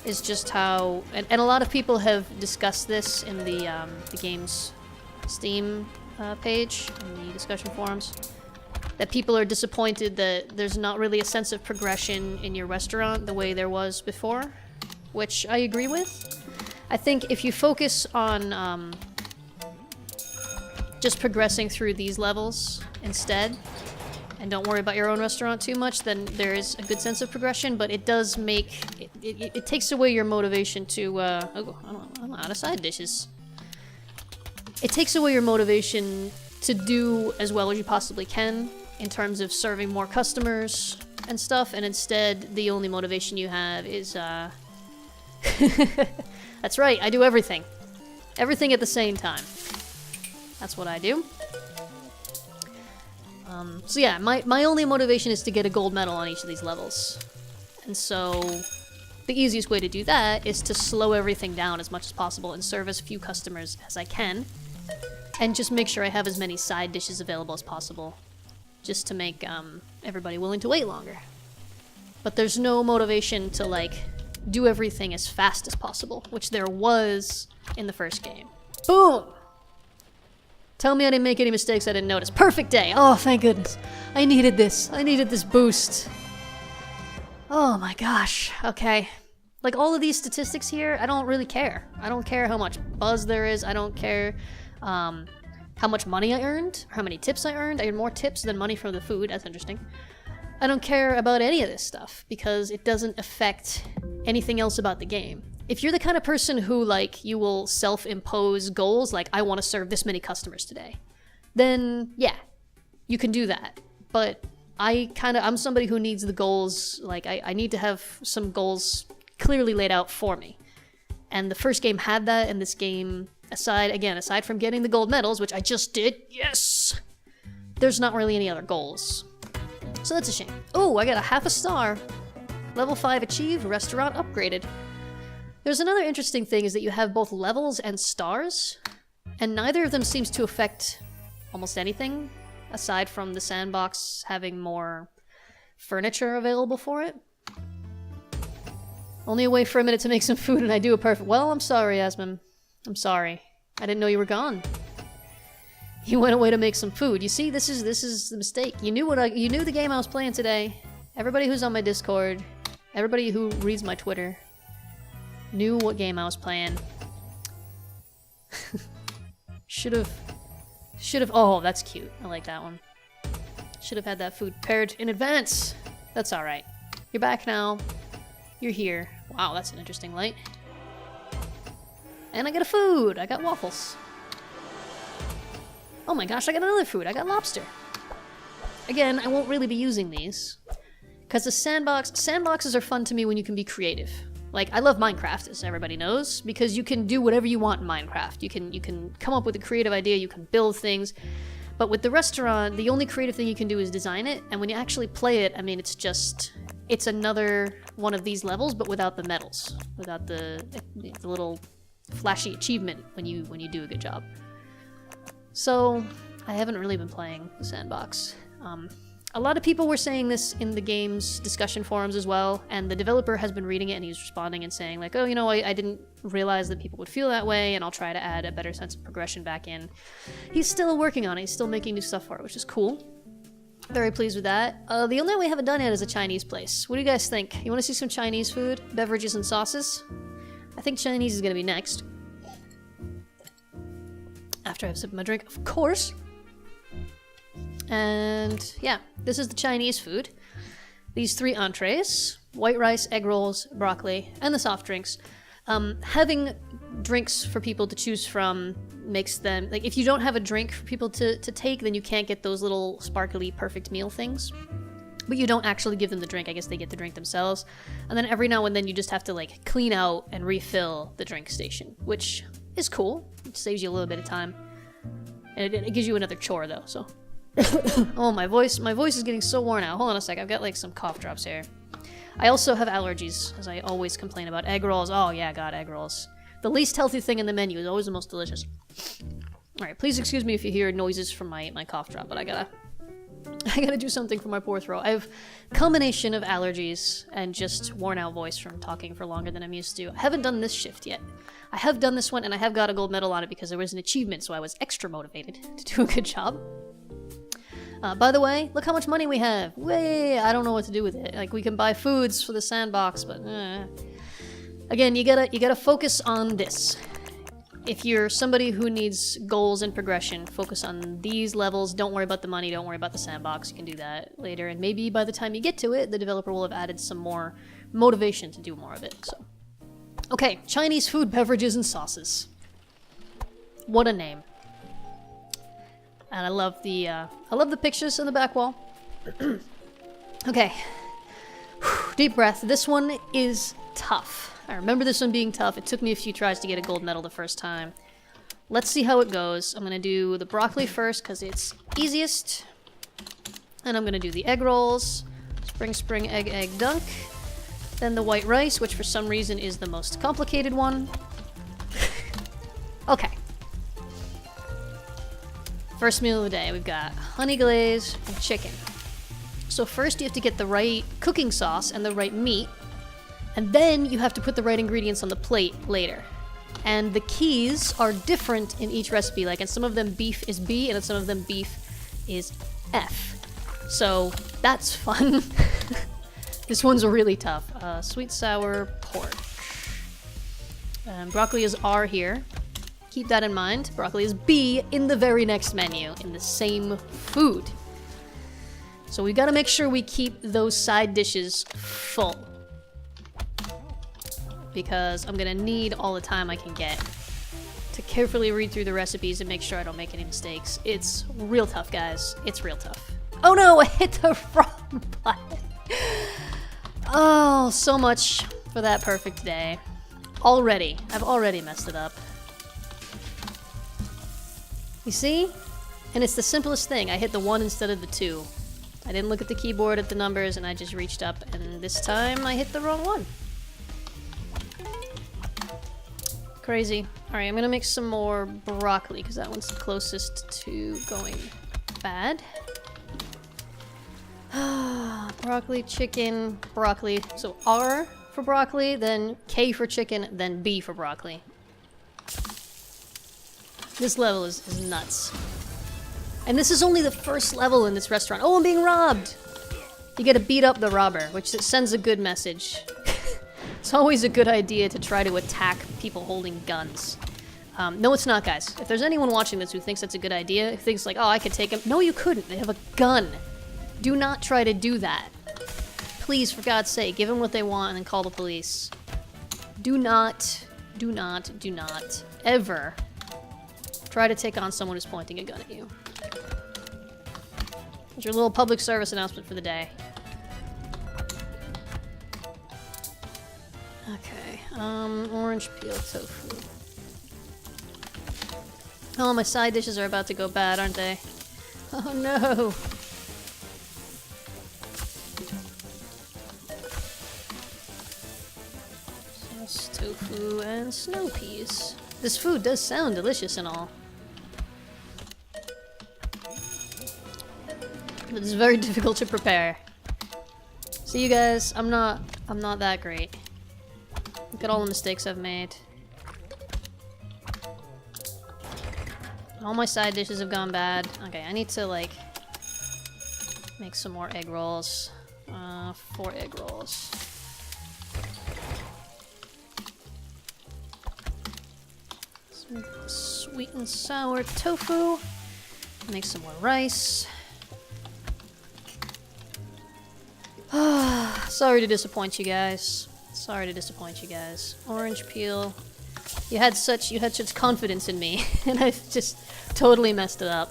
Is just how... And a lot of people have discussed this in the game's Steam page, in the discussion forums. That people are disappointed that there's not really a sense of progression in your restaurant the way there was before. Which I agree with. I think if you focus on just progressing through these levels instead, and don't worry about your own restaurant too much, then there is a good sense of progression, but it does make... It takes away your motivation to... I'm out of side dishes. It takes away your motivation to do as well as you possibly can in terms of serving more customers and stuff, and instead the only motivation you have is... That's right, I do everything. Everything at the same time. That's what I do. So yeah, my only motivation is to get a gold medal on each of these levels. And so, the easiest way to do that is to slow everything down as much as possible and serve as few customers as I can. And just make sure I have as many side dishes available as possible. Just to make everybody willing to wait longer. But there's no motivation to, like, do everything as fast as possible, which there was in the first game. Boom! Tell me I didn't make any mistakes I didn't notice. Perfect day! Oh, thank goodness. I needed this. I needed this boost. Oh my gosh. Okay. Like, all of these statistics here, I don't really care. I don't care how much buzz there is. I don't care how much money I earned, or how many tips I earned. I earned more tips than money from the food. That's interesting. I don't care about any of this stuff because it doesn't affect anything else about the game. If you're the kind of person who, like, you will self-impose goals, like, I want to serve this many customers today, then, yeah, you can do that. But I'm somebody who needs the goals, like, I need to have some goals clearly laid out for me. And the first game had that, and this game, aside from getting the gold medals, which I just did, yes! There's not really any other goals. So that's a shame. Oh, I got a half a star. Level 5 achieved, restaurant upgraded. There's another interesting thing is that you have both levels and stars, and neither of them seems to affect almost anything, aside from the sandbox having more furniture available for it. Only away for a minute to make some food and I do a perfect— Well, I'm sorry, Asmon. I'm sorry. I didn't know you were gone. You went away to make some food. You see, this is the mistake. You knew the game I was playing today. Everybody who's on my Discord, everybody who reads my Twitter, knew what game I was playing. Should've. Oh, that's cute. I like that one. Should've had that food prepared in advance. That's alright. You're back now. You're here. Wow, that's an interesting light. And I got a food! I got waffles. Oh my gosh, I got another food. I got lobster. Again, I won't really be using these. Because sandboxes are fun to me when you can be creative. Like, I love Minecraft, as everybody knows, because you can do whatever you want in Minecraft. You can come up with a creative idea, you can build things. But with the restaurant, the only creative thing you can do is design it, and when you actually play it, I mean, it's another one of these levels, but without the medals. Without the little flashy achievement when you do a good job. So, I haven't really been playing the sandbox. A lot of people were saying this in the game's discussion forums as well, and the developer has been reading it and he's responding and saying like, oh, you know, I didn't realize that people would feel that way, and I'll try to add a better sense of progression back in. He's still working on it, he's still making new stuff for it, which is cool. Very pleased with that. The only one we haven't done yet is a Chinese place. What do you guys think? You want to see some Chinese food? Beverages and sauces? I think Chinese is going to be next. After I have sipped my drink, of course. And yeah, this is the Chinese food. These 3 entrees, white rice, egg rolls, broccoli, and the soft drinks. Having drinks for people to choose from makes them, like, if you don't have a drink for people to take, then you can't get those little sparkly perfect meal things. But you don't actually give them the drink, I guess they get the drink themselves. And then every now and then you just have to like clean out and refill the drink station, which is cool. It saves you a little bit of time. And it gives you another chore though, so. Oh, my voice is getting so worn out. Hold on a sec, I've got like some cough drops here. I also have allergies, as I always complain about. Egg rolls, oh yeah, god, egg rolls. The least healthy thing in the menu is always the most delicious. Alright, please excuse me if you hear noises from my cough drop, but I gotta do something for my poor throat. I have a combination of allergies and just worn out voice from talking for longer than I'm used to. I haven't done this shift yet. I have done this one and I have got a gold medal on it because there was an achievement, so I was extra motivated to do a good job. By the way, look how much money we have. Way, I don't know what to do with it. Like, we can buy foods for the sandbox, but again, you gotta focus on this. If you're somebody who needs goals and progression, focus on these levels. Don't worry about the money, don't worry about the sandbox. You can do that later, and maybe by the time you get to it, the developer will have added some more motivation to do more of it, so. Okay, Chinese food, beverages, and sauces. What a name. And I love the pictures on the back wall. Okay. Deep breath. This one is tough. I remember this one being tough. It took me a few tries to get a gold medal the first time. Let's see how it goes. I'm gonna do the broccoli first because it's easiest. And I'm gonna do the egg rolls. Spring, egg, dunk. Then the white rice, which for some reason is the most complicated one. Okay. First meal of the day, we've got honey glaze and chicken. So first you have to get the right cooking sauce and the right meat, and then you have to put the right ingredients on the plate later. And the keys are different in each recipe, like in some of them beef is B and in some of them beef is F. So that's fun. This one's really tough. Sweet sour pork. Broccoli is R here. Keep that in mind. Broccoli is B in the very next menu, in the same food. So we gotta make sure we keep those side dishes full. Because I'm gonna need all the time I can get to carefully read through the recipes and make sure I don't make any mistakes. It's real tough, guys. It's real tough. Oh no, I hit the wrong button. Oh, so much for that perfect day. I've already messed it up. You see? And it's the simplest thing. I hit the 1 instead of the 2. I didn't look at the keyboard at the numbers and I just reached up, and this time I hit the wrong one. Crazy. Alright, I'm gonna make some more broccoli because that one's the closest to going bad. Broccoli, chicken, broccoli. So R for broccoli, then K for chicken, then B for broccoli. This level is nuts. And this is only the first level in this restaurant. Oh, I'm being robbed! You gotta beat up the robber, which sends a good message. It's always a good idea to try to attack people holding guns. No, it's not, guys. If there's anyone watching this who thinks that's a good idea, who thinks like, oh, I could take him. No, you couldn't. They have a gun. Do not try to do that. Please, for God's sake, give them what they want and then call the police. Do not ever try to take on someone who's pointing a gun at you. It's your little public service announcement for the day. Okay, orange peel tofu. Oh, my side dishes are about to go bad, aren't they? Oh no! Sauce, tofu, and snow peas. This food does sound delicious and all. But it's very difficult to prepare. See you guys, I'm not that great. Look at all the mistakes I've made. All my side dishes have gone bad. Okay, I need to, like, make some more egg rolls. 4 egg rolls. Some sweet and sour tofu. Make some more rice. Sorry to disappoint you guys. Sorry to disappoint you guys. Orange peel. You had such confidence in me, and I just totally messed it up.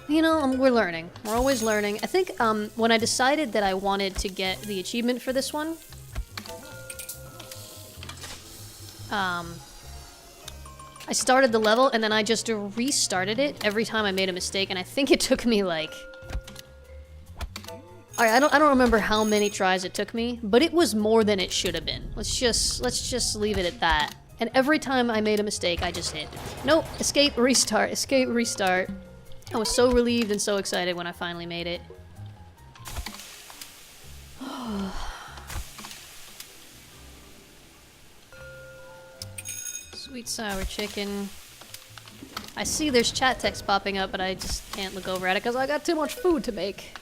You know, we're learning. We're always learning. I think when I decided that I wanted to get the achievement for this one, I started the level and then I just restarted it every time I made a mistake, and I think it took me like... I don't remember how many tries it took me, but it was more than it should have been. Let's just leave it at that. And every time I made a mistake, I just hit. Nope, escape, restart, escape, restart. I was so relieved and so excited when I finally made it. Sweet sour chicken. I see there's chat text popping up, but I just can't look over at it because I got too much food to make.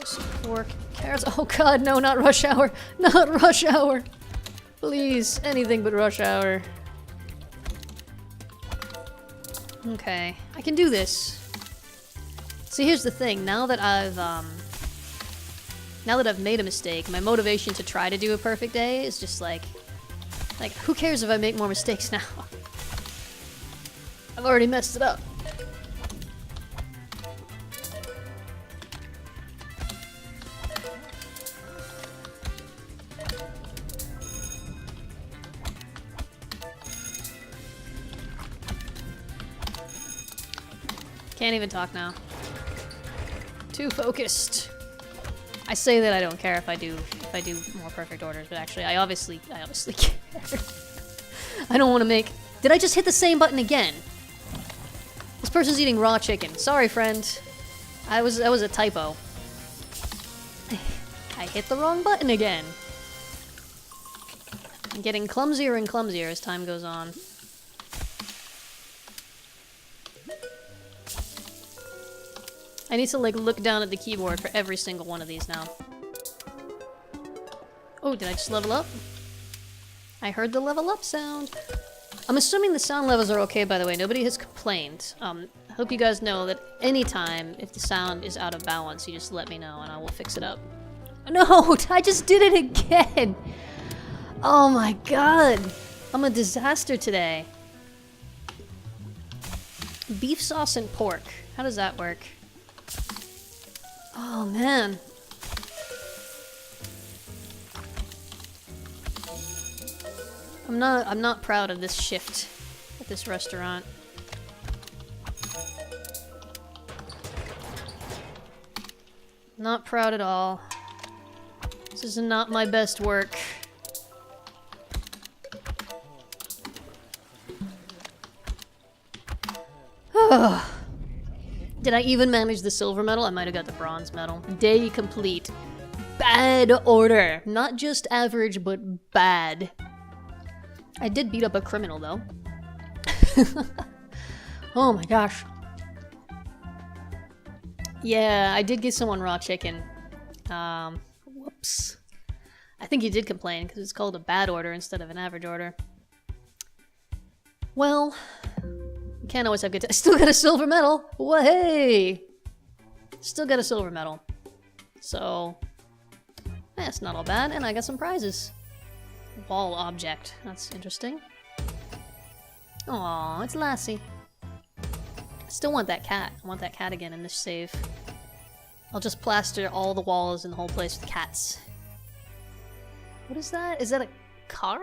Some pork, carrots. Oh god, no, not rush hour. Not rush hour. Please, anything but rush hour. Okay, I can do this. See, here's the thing. Now that I've made a mistake, my motivation to try to do a perfect day is just like, who cares if I make more mistakes now? I've already messed it up. Can't even talk now. Too focused. I say that I don't care if I do more perfect orders, but actually I obviously care. I don't want to make... Did I just hit the same button again? This person's eating raw chicken. Sorry, friend. That was a typo. I hit the wrong button again. I'm getting clumsier and clumsier as time goes on. I need to, like, look down at the keyboard for every single one of these now. Oh, did I just level up? I heard the level up sound. I'm assuming the sound levels are okay, by the way. Nobody has complained. I hope you guys know that anytime if the sound is out of balance, you just let me know and I will fix it up. No, I just did it again. Oh my god. I'm a disaster today. Beef sauce and pork. How does that work? Oh man. I'm not proud of this shift at this restaurant. Not proud at all. This is not my best work. Did I even manage the silver medal? I might have got the bronze medal. Day complete. Bad order. Not just average, but bad. I did beat up a criminal, though. Oh my gosh. Yeah, I did get someone raw chicken. Whoops. I think he did complain, because it's called a bad order instead of an average order. Well, you can't always have good I still got a silver medal! Whoa, hey! Still got a silver medal. So, that's not all bad, and I got some prizes. Wall object. That's interesting. Aw, it's Lassie. I still want that cat. I want that cat again in this save. I'll just plaster all the walls in the whole place with cats. What is that? Is that a car?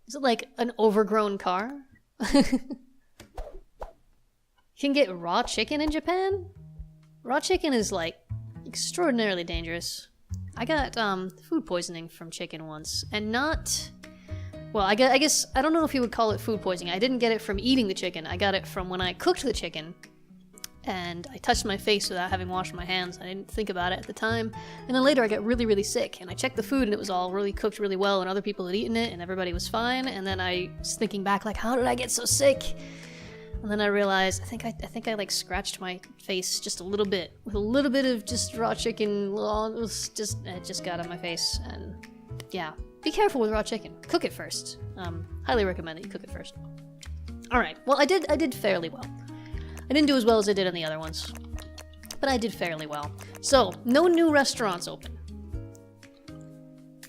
Is it like an overgrown car? You can get raw chicken in Japan? Raw chicken is like extraordinarily dangerous. I got food poisoning from chicken once, and not... Well, I guess, I don't know if you would call it food poisoning. I didn't get it from eating the chicken. I got it from when I cooked the chicken, and I touched my face without having washed my hands. I didn't think about it at the time. And then later I got really, really sick, and I checked the food, and it was all really cooked really well, and other people had eaten it, and everybody was fine. And then I was thinking back, like, how did I get so sick? And then I realized, I think I like scratched my face just a little bit with a little bit of just raw chicken. It just got on my face, and yeah, be careful with raw chicken. Cook it first. Highly recommend that you cook it first. All right. Well, I did fairly well. I didn't do as well as I did on the other ones, but I did fairly well. So no new restaurants open.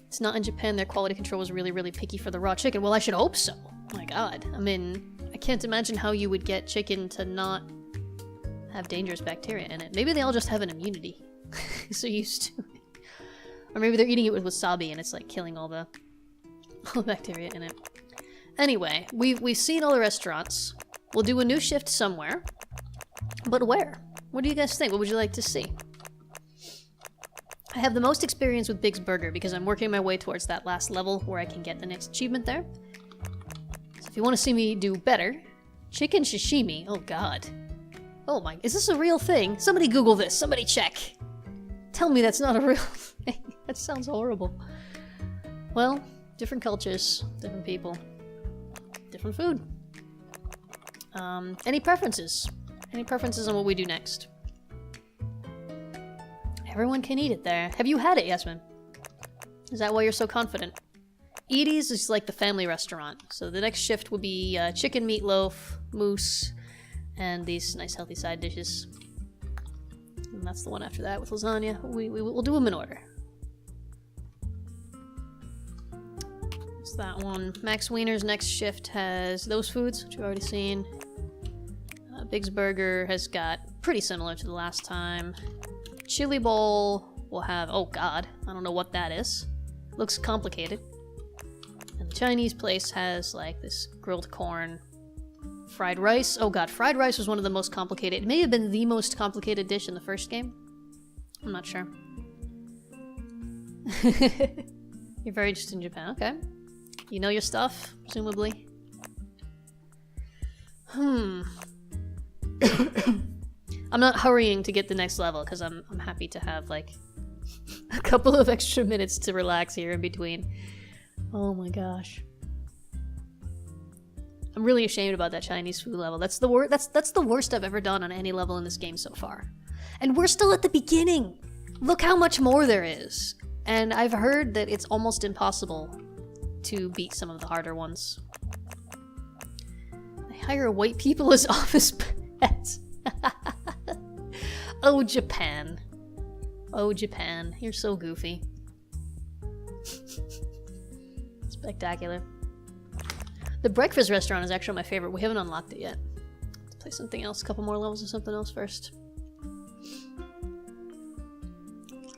It's not in Japan. Their quality control was really, really picky for the raw chicken. Well, I should hope so. Oh my God. I mean, I can't imagine how you would get chicken to not have dangerous bacteria in it. Maybe they all just have an immunity. So used to it. Or maybe they're eating it with wasabi and it's like killing all the bacteria in it. Anyway, we've seen all the restaurants. We'll do a new shift somewhere. But where? What do you guys think? What would you like to see? I have the most experience with Big's Burger because I'm working my way towards that last level where I can get the next achievement there. If you want to see me do better, chicken sashimi. Oh god. Oh my, is this a real thing? Somebody Google this, somebody check. Tell me that's not a real thing. That sounds horrible. Well, different cultures, different people, different food. Any preferences? Any preferences on what we do next? Everyone can eat it there. Have you had it, Yasmin? Is that why you're so confident? Edie's is like the family restaurant, so the next shift will be chicken meatloaf, mousse, and these nice healthy side dishes. And that's the one after that with lasagna. We'll do them in order. It's that one. Max Wiener's next shift has those foods, which we've already seen. Big's Burger has got pretty similar to the last time. Chili Bowl will have, oh god, I don't know what that is. Looks complicated. And the Chinese place has like this grilled corn, fried rice. Oh god, fried rice was one of the most complicated. It may have been the most complicated dish in the first game. I'm not sure. You're very interested in Japan, okay. You know your stuff, presumably. I'm not hurrying to get the next level because I'm happy to have like a couple of extra minutes to relax here in between. Oh my gosh. I'm really ashamed about that Chinese food level. That's the worst I've ever done on any level in this game so far. And we're still at the beginning. Look how much more there is. And I've heard that it's almost impossible to beat some of the harder ones. hire white people as office pets. Oh, Japan. Oh, Japan. You're so goofy. Spectacular. The breakfast restaurant is actually my favorite. We haven't unlocked it yet. Let's play something else. A couple more levels of something else first.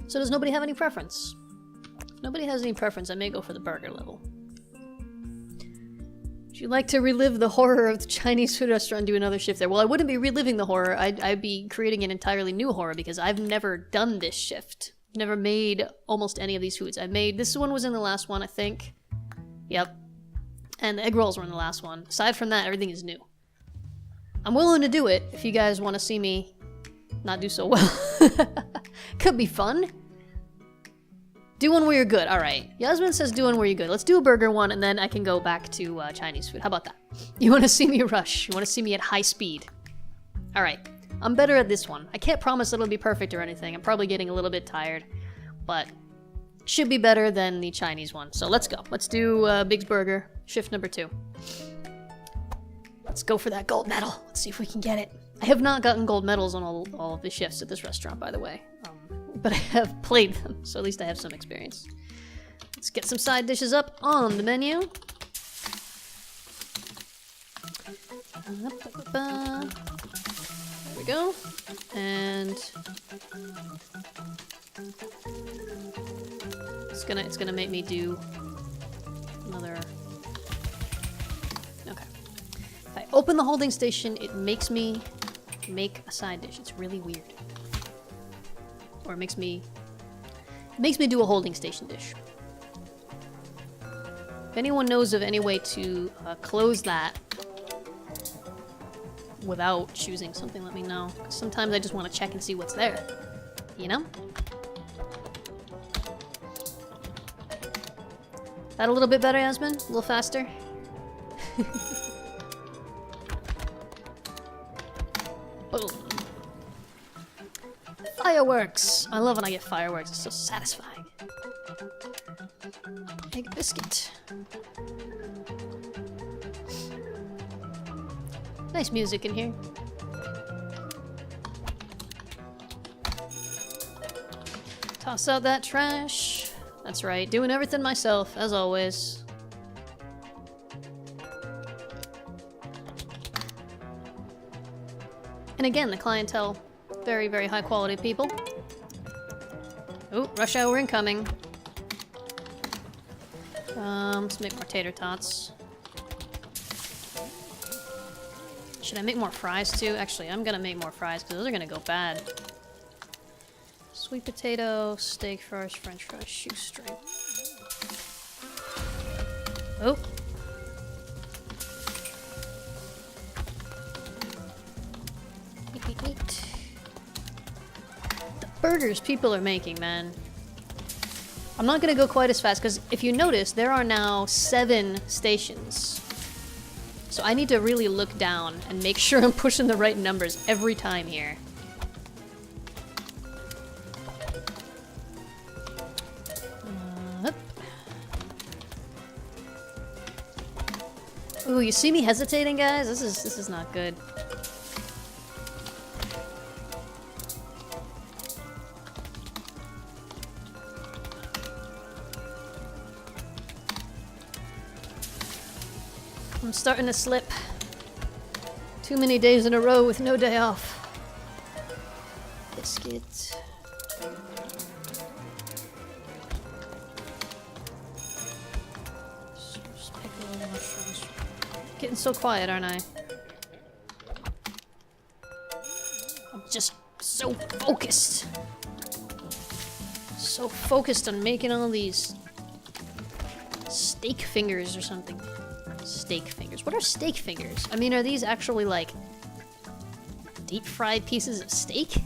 So does nobody have any preference? If nobody has any preference, I may go for the burger level. Would you like to relive the horror of the Chinese food restaurant and do another shift there? Well, I wouldn't be reliving the horror. I'd be creating an entirely new horror because I've never done this shift. Never made almost any of these foods. I made... This one was in the last one, I think. Yep. And the egg rolls were in the last one. Aside from that, everything is new. I'm willing to do it if you guys want to see me not do so well. Could be fun. Do one where you're good. Alright. Yasmin says do one where you're good. Let's do a burger one, and then I can go back to Chinese food. How about that? You want to see me rush? You want to see me at high speed? Alright. I'm better at this one. I can't promise it'll be perfect or anything. I'm probably getting a little bit tired. But should be better than the Chinese one. So let's go. Let's do Big's Burger. Shift number 2. Let's go for that gold medal. Let's see if we can get it. I have not gotten gold medals on all of the shifts at this restaurant, by the way. But I have played them, so at least I have some experience. Let's get some side dishes up on the menu. There we go. And it's gonna make me do another. Okay. If I open the holding station, it makes me make a side dish. It's really weird. Or it makes me do a holding station dish. If anyone knows of any way to close that without choosing something, let me know. 'Cause sometimes I just want to check and see what's there. You know? That a little bit better, Yasmin? A little faster? Boom. Fireworks! I love when I get fireworks, it's so satisfying. Egg biscuit. Nice music in here. Toss out that trash. That's right, doing everything myself, as always. And again, the clientele. Very, very high quality people. Oh, rush hour incoming. Let's make more tater tots. Should I make more fries too? Actually, I'm gonna make more fries because those are gonna go bad. Sweet potato, steak first, french fries, shoestring. Oh. Eat. The burgers people are making, man. I'm not gonna go quite as fast because if you notice, there are now 7 stations. So I need to really look down and make sure I'm pushing the right numbers every time here. Ooh, you see me hesitating, guys? This is not good. I'm starting to slip. Too many days in a row with no day off. Biscuit. Getting so quiet, aren't I? I'm just so focused. So focused on making all these steak fingers or something. Steak fingers. What are steak fingers? I mean, are these actually like deep fried pieces of steak?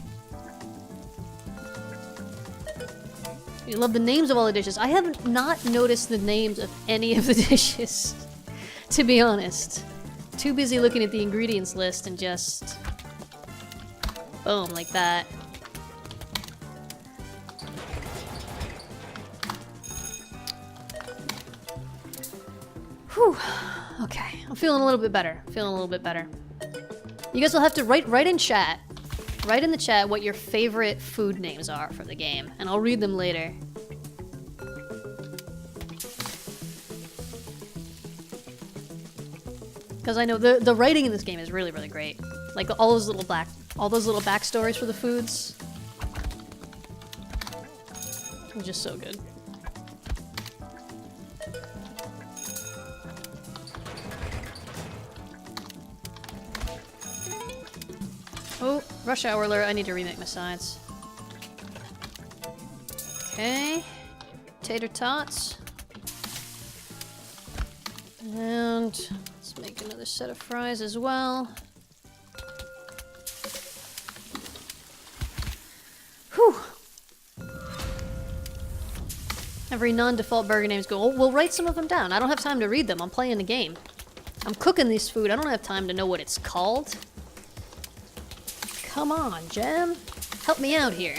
You love the names of all the dishes. I have not noticed the names of any of the dishes, to be honest. Too busy looking at the ingredients list and just boom, like that. Whew. Okay, I'm feeling a little bit better. Feeling a little bit better. You guys will have to write in chat. Write in the chat what your favorite food names are for the game, and I'll read them later. Because I know the writing in this game is really, really great. Like all those little backstories for the foods. It's just so good. Oh, rush hour alert. I need to remake my sides. Okay. Tater tots. And let's make another set of fries as well. Whew. Every non-default burger names go. Oh, we'll write some of them down. I don't have time to read them. I'm playing the game. I'm cooking this food. I don't have time to know what it's called. Come on, Jem. Help me out here.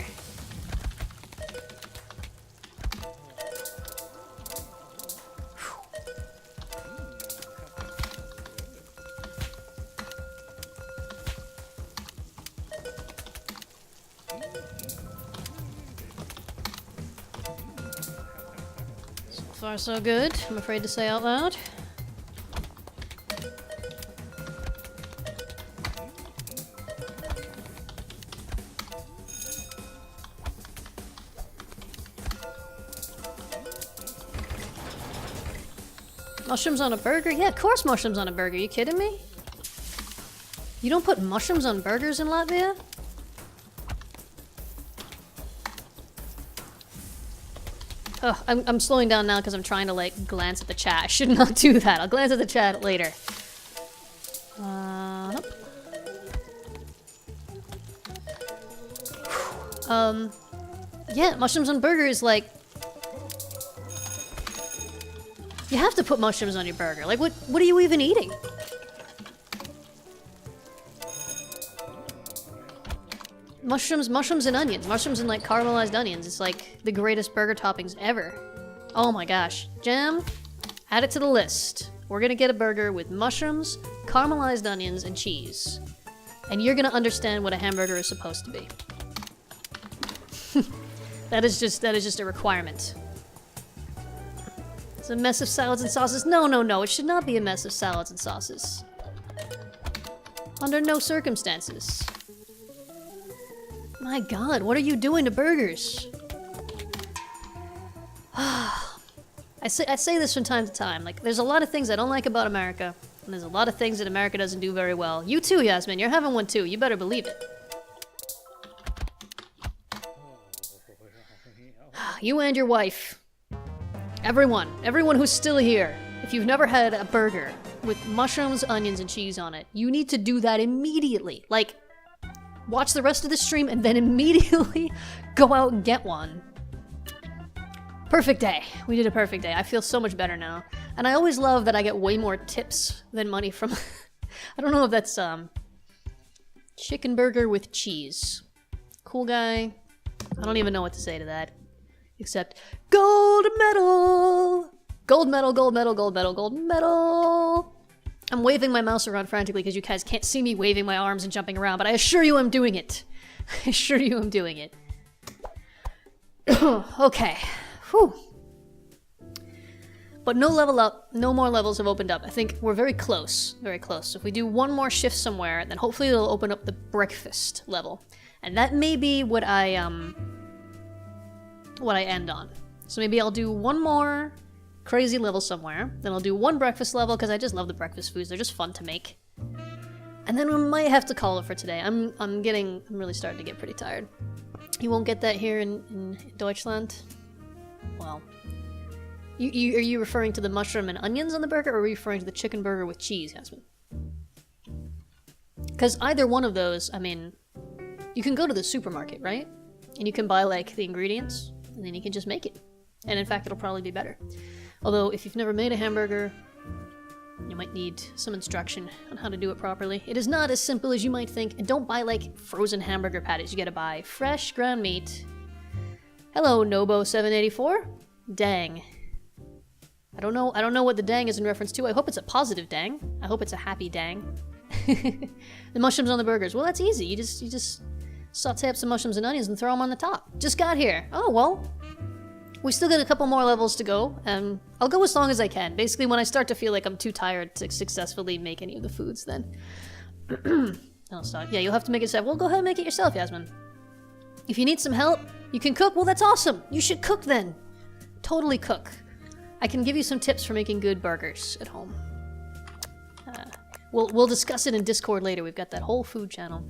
So far, so good. I'm afraid to say out loud. Mushrooms on a burger? Yeah, of course mushrooms on a burger. You kidding me? You don't put mushrooms on burgers in Latvia? Oh, I'm slowing down now because I'm trying to, like, glance at the chat. I should not do that. I'll glance at the chat later. Yeah, mushrooms on burger is like... You have to put mushrooms on your burger. Like, what are you even eating? Mushrooms and onions. Mushrooms and, like, caramelized onions. It's, like, the greatest burger toppings ever. Oh my gosh. Jam, add it to the list. We're gonna get a burger with mushrooms, caramelized onions, and cheese. And you're gonna understand what a hamburger is supposed to be. That is just a requirement. It's a mess of salads and sauces. No, no, no. It should not be a mess of salads and sauces. Under no circumstances. My God, what are you doing to burgers? I say this from time to time. Like, there's a lot of things I don't like about America, and there's a lot of things that America doesn't do very well. You too, Yasmin. You're having one too. You better believe it. You and your wife. Everyone who's still here. If you've never had a burger with mushrooms, onions, and cheese on it, you need to do that immediately. Like, watch the rest of the stream and then immediately go out and get one. Perfect day. We did a perfect day. I feel so much better now. And I always love that I get way more tips than money from... I don't know if that's, chicken burger with cheese. Cool guy. I don't even know what to say to that. Except, gold medal! Gold medal, gold medal, gold medal, gold medal! I'm waving my mouse around frantically because you guys can't see me waving my arms and jumping around, but I assure you I'm doing it. I assure you I'm doing it. Okay. Whew. But no level up, no more levels have opened up. I think we're very close, very close. So if we do one more shift somewhere, then hopefully it'll open up the breakfast level. And that may be what I end on. So maybe I'll do one more crazy level somewhere, then I'll do one breakfast level, because I just love the breakfast foods, they're just fun to make. And then we might have to call it for today. I'm really starting to get pretty tired. You won't get that here in Deutschland? Well, are you referring to the mushroom and onions on the burger, or are you referring to the chicken burger with cheese, Yasmin? Because either one of those, I mean, you can go to the supermarket, right? And you can buy, like, the ingredients, and then you can just make it. And in fact, it'll probably be better. Although, if you've never made a hamburger, you might need some instruction on how to do it properly. It is not as simple as you might think, and don't buy, like, frozen hamburger patties. You gotta buy fresh ground meat. Hello, Nobo784. Dang. I don't know what the dang is in reference to. I hope it's a positive dang. I hope it's a happy dang. The mushrooms on the burgers. Well, that's easy. You just saute up some mushrooms and onions and throw them on the top. Just got here. Oh, well. We still got a couple more levels to go, and I'll go as long as I can. Basically, when I start to feel like I'm too tired to successfully make any of the foods, then I'll stop. Yeah, you'll have to make it yourself. Well, go ahead and make it yourself, Yasmin. If you need some help, you can cook. Well, that's awesome. You should cook then. Totally cook. I can give you some tips for making good burgers at home. We'll discuss it in Discord later. We've got that whole food channel.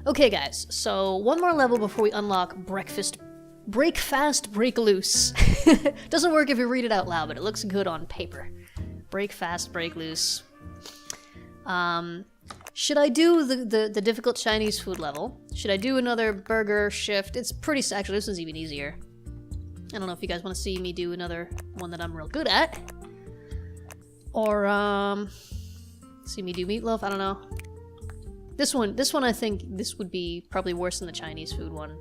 Okay, guys. So one more level before we unlock breakfast. Break fast, break loose. Doesn't work if you read it out loud, but it looks good on paper. Break fast, break loose. Should I do the difficult Chinese food level? Should I do another burger shift? It's pretty... Actually, this one's even easier. I don't know if you guys want to see me do another one that I'm real good at. Or, see me do meatloaf? I don't know. This one I think this would be probably worse than the Chinese food one.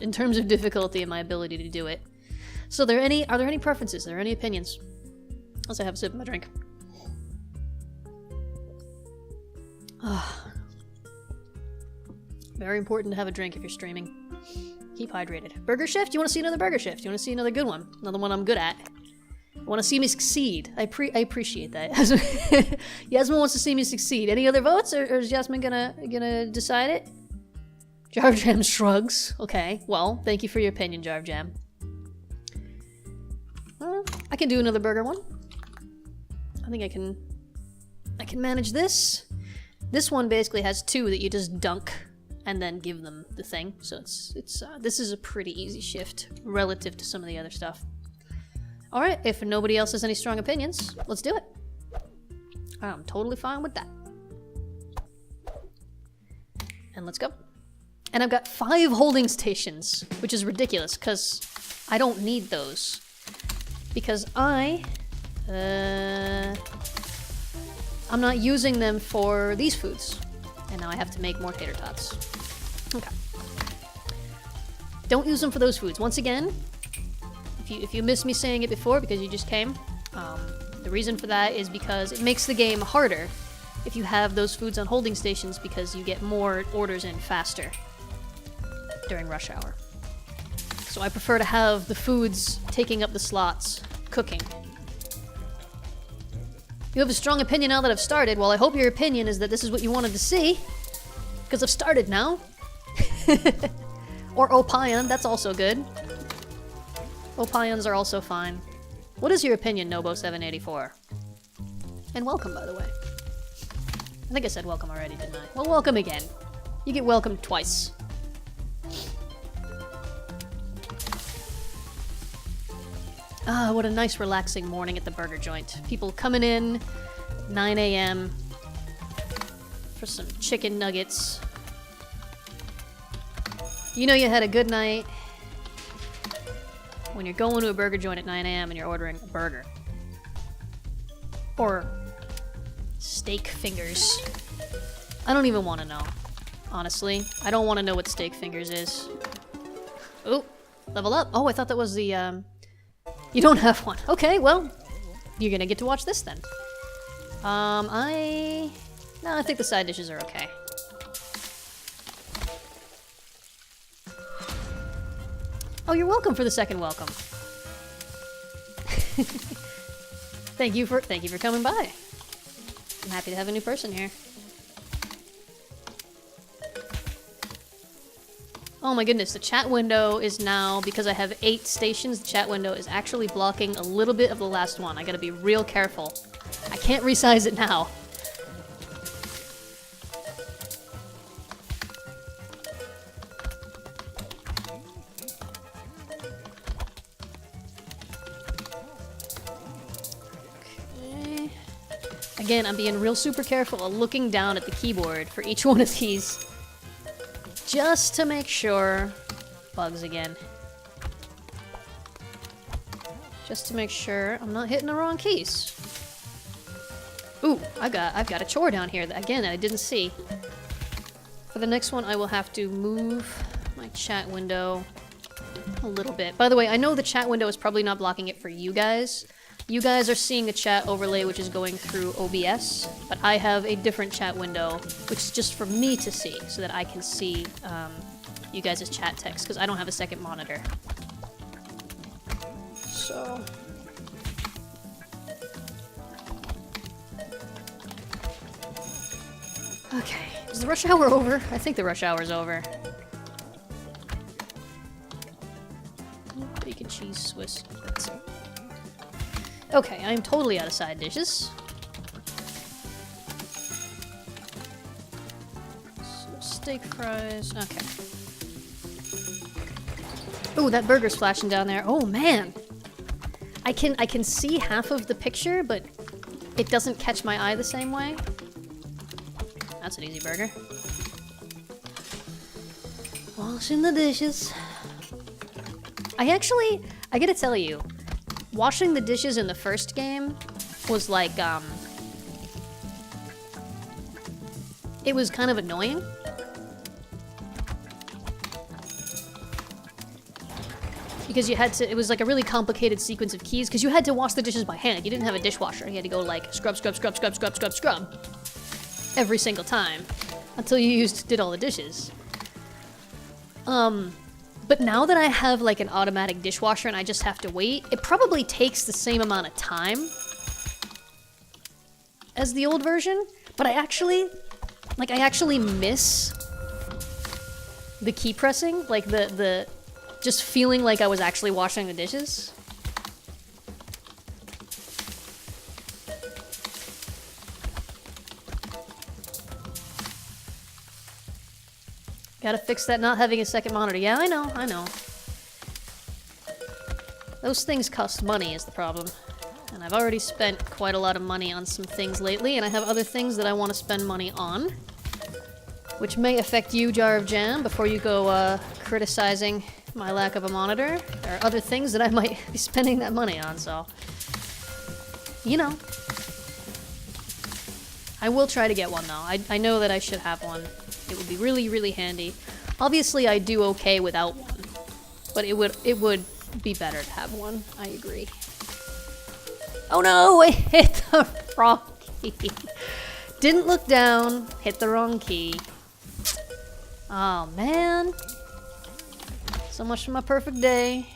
In terms of difficulty and my ability to do it. So are there any preferences? Are there any opinions? As I have a sip of my drink. Very important to have a drink if you're streaming. Keep hydrated. Burger shift? You want to see another burger shift? You want to see another good one? Another one I'm good at? You want to see me succeed? I appreciate that. Yasmin wants to see me succeed. Any other votes, or is Yasmin gonna decide it? Jar Jam shrugs. Okay, well, thank you for your opinion, Jar Jam. I can do another burger one. I think I can manage this. This one basically has two that you just dunk and then give them the thing. So this is a pretty easy shift relative to some of the other stuff. All right, if nobody else has any strong opinions, let's do it. I'm totally fine with that. And let's go. And I've got 5 holding stations, which is ridiculous, because I don't need those. Because I'm not using them for these foods. And now I have to make more tater tots. Okay. Don't use them for those foods. Once again, if you missed me saying it before because you just came, the reason for that is because it makes the game harder if you have those foods on holding stations because you get more orders in faster during rush hour. So I prefer to have the foods taking up the slots, cooking. You have a strong opinion now that I've started. Well, I hope your opinion is that this is what you wanted to see, because I've started now. Or opine, that's also good. Opines are also fine. What is your opinion, Nobo784? And welcome, by the way. I think I said welcome already, didn't I? Well, welcome again. You get welcomed twice. Ah, what a nice relaxing morning at the burger joint. People coming in, 9 a.m. for some chicken nuggets. You know you had a good night when you're going to a burger joint at 9 a.m. and you're ordering a burger. Or steak fingers. I don't even want to know, honestly. I don't want to know what steak fingers is. Oh, level up. Oh, I thought that was the, You don't have one. Okay, well, you're gonna get to watch this then. No, I think the side dishes are okay. Oh, you're welcome for the second welcome. Thank you for coming by. I'm happy to have a new person here. Oh my goodness, the chat window is now, because I have 8 stations, the chat window is actually blocking a little bit of the last one. I gotta be real careful. I can't resize it now. Okay. Again, I'm being real super careful of looking down at the keyboard for each one of these. Just to make sure... Bugs again. Just to make sure I'm not hitting the wrong keys. Ooh, I've got a chore down here that, again, I didn't see. For the next one, I will have to move my chat window a little bit. By the way, I know the chat window is probably not blocking it for you guys. You guys are seeing a chat overlay which is going through OBS, but I have a different chat window which is just for me to see, so that I can see you guys' chat text, because I don't have a second monitor. So... okay, is the rush hour over? I think the rush hour's over. Bacon, cheese, Swiss. That's it. Okay, I'm totally out of side dishes. So, steak fries. Okay. Oh, that burger's flashing down there. Oh man, I can see half of the picture, but it doesn't catch my eye the same way. That's an easy burger. Washing the dishes. I gotta tell you, washing the dishes in the first game was like, it was kind of annoying. Because you had to, it was like a really complicated sequence of keys, because you had to wash the dishes by hand. You didn't have a dishwasher. You had to go like scrub, scrub, scrub, scrub, scrub, scrub, scrub. Every single time. Until you did all the dishes. But now that I have like an automatic dishwasher and I just have to wait, it probably takes the same amount of time as the old version, but I actually miss the key pressing, like the just feeling like I was actually washing the dishes. Gotta fix that not having a second monitor. Yeah, I know. Those things cost money is the problem. And I've already spent quite a lot of money on some things lately, and I have other things that I want to spend money on. Which may affect you, Jar of Jam, before you go criticizing my lack of a monitor. There are other things that I might be spending that money on, so... you know. I will try to get one, though. I know that I should have one. It would be really, really handy. Obviously, I do okay without one, but it would be better to have one. I agree. Oh no! I hit the wrong key. Didn't look down. Hit the wrong key. Oh man! So much for my perfect day.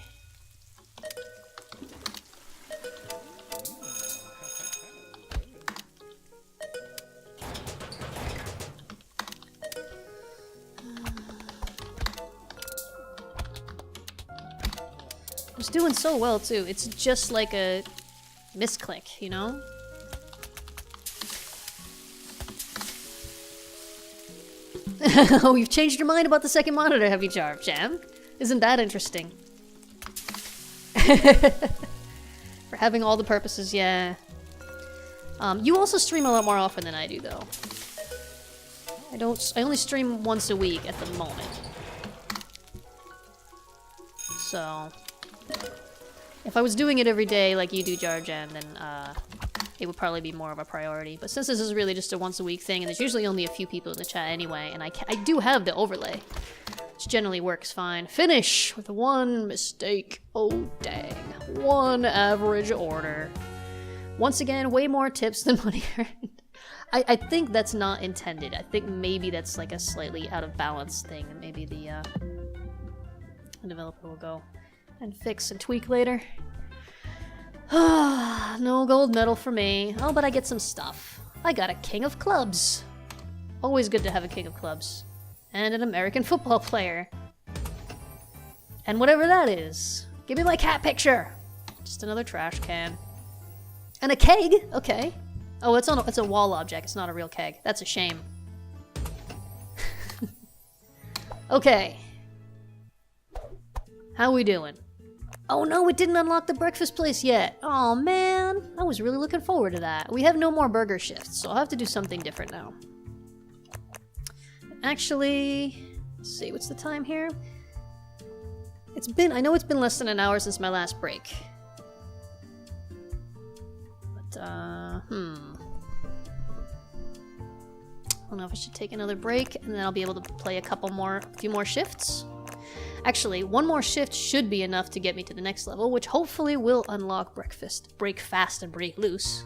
It's doing so well too. It's just like a misclick, you know? Oh, you've changed your mind about the second monitor, have you, Jar of Jam? Isn't that interesting? For having all the purposes, yeah. You also stream a lot more often than I do, though. I only stream once a week at the moment. So... if I was doing it every day like you do, Jar Jam, then it would probably be more of a priority. But since this is really just a once-a-week thing, and there's usually only a few people in the chat anyway, and I do have the overlay, which generally works fine. Finish with one mistake. Oh, dang. One average order. Once again, way more tips than money earned. I think that's not intended. I think maybe that's like a slightly out of balance thing, and maybe the developer will go and fix and tweak later. No gold medal for me. Oh, but I get some stuff. I got a king of clubs. Always good to have a king of clubs. And an American football player. And whatever that is. Give me my cat picture. Just another trash can. And a keg. Okay. Oh, it's a wall object. It's not a real keg. That's a shame. Okay. How we doing? Oh no, it didn't unlock the breakfast place yet. Oh man, I was really looking forward to that. We have no more burger shifts, so I'll have to do something different now. Actually, let's see, what's the time here? I know it's been less than an hour since my last break. But, I don't know if I should take another break, and then I'll be able to play a few more shifts. Actually, one more shift should be enough to get me to the next level, which hopefully will unlock breakfast. Break fast and break loose.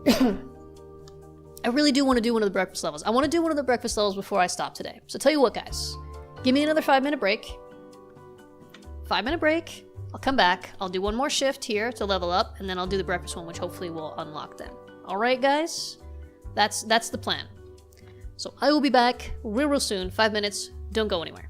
I really do want to do one of the breakfast levels. I want to do one of the breakfast levels before I stop today. So tell you what, guys. Give me another 5-minute break. 5-minute break. I'll come back. I'll do one more shift here to level up, and then I'll do the breakfast one, which hopefully will unlock them. Alright, guys? That's the plan. So I will be back real soon. 5 minutes. Don't go anywhere.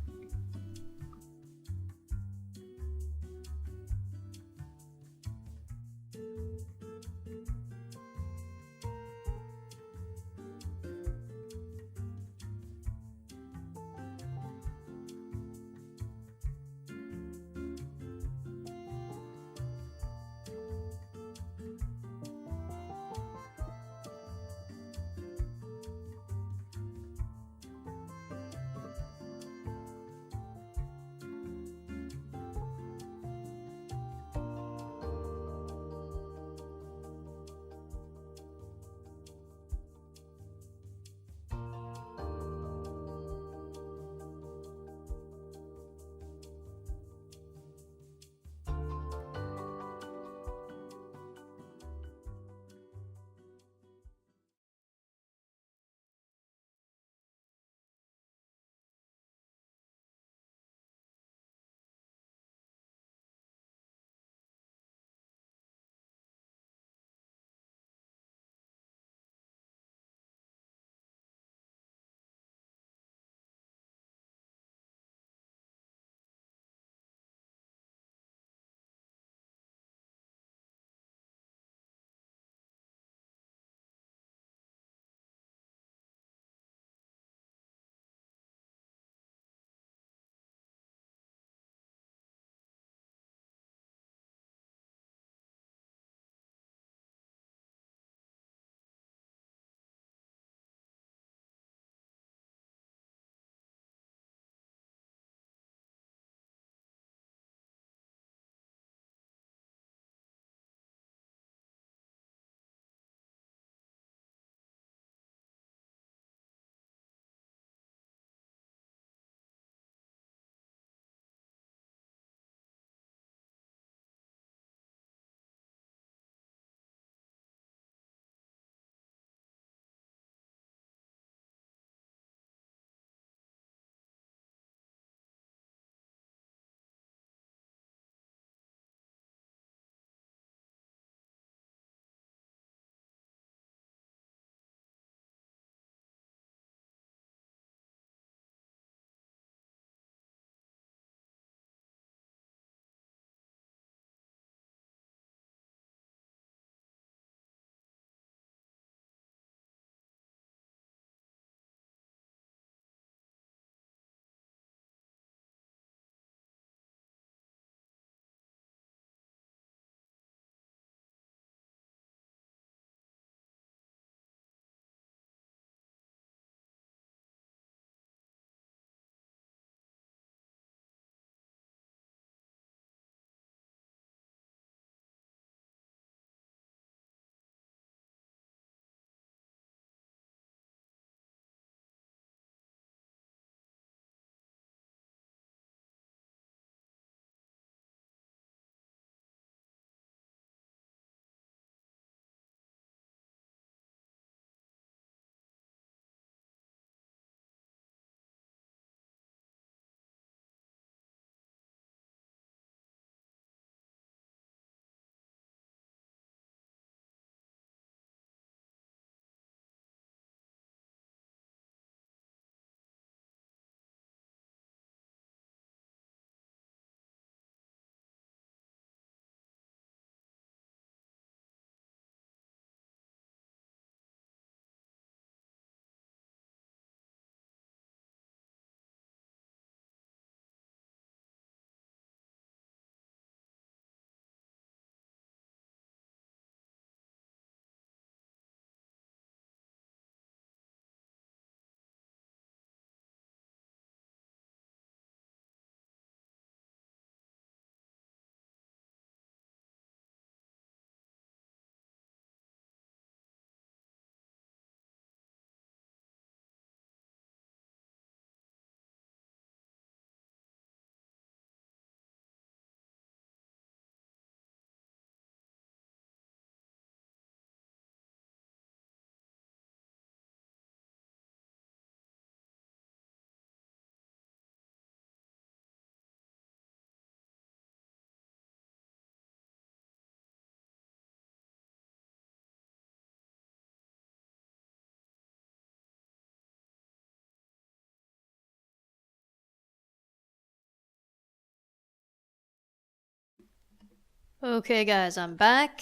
Okay, guys, I'm back.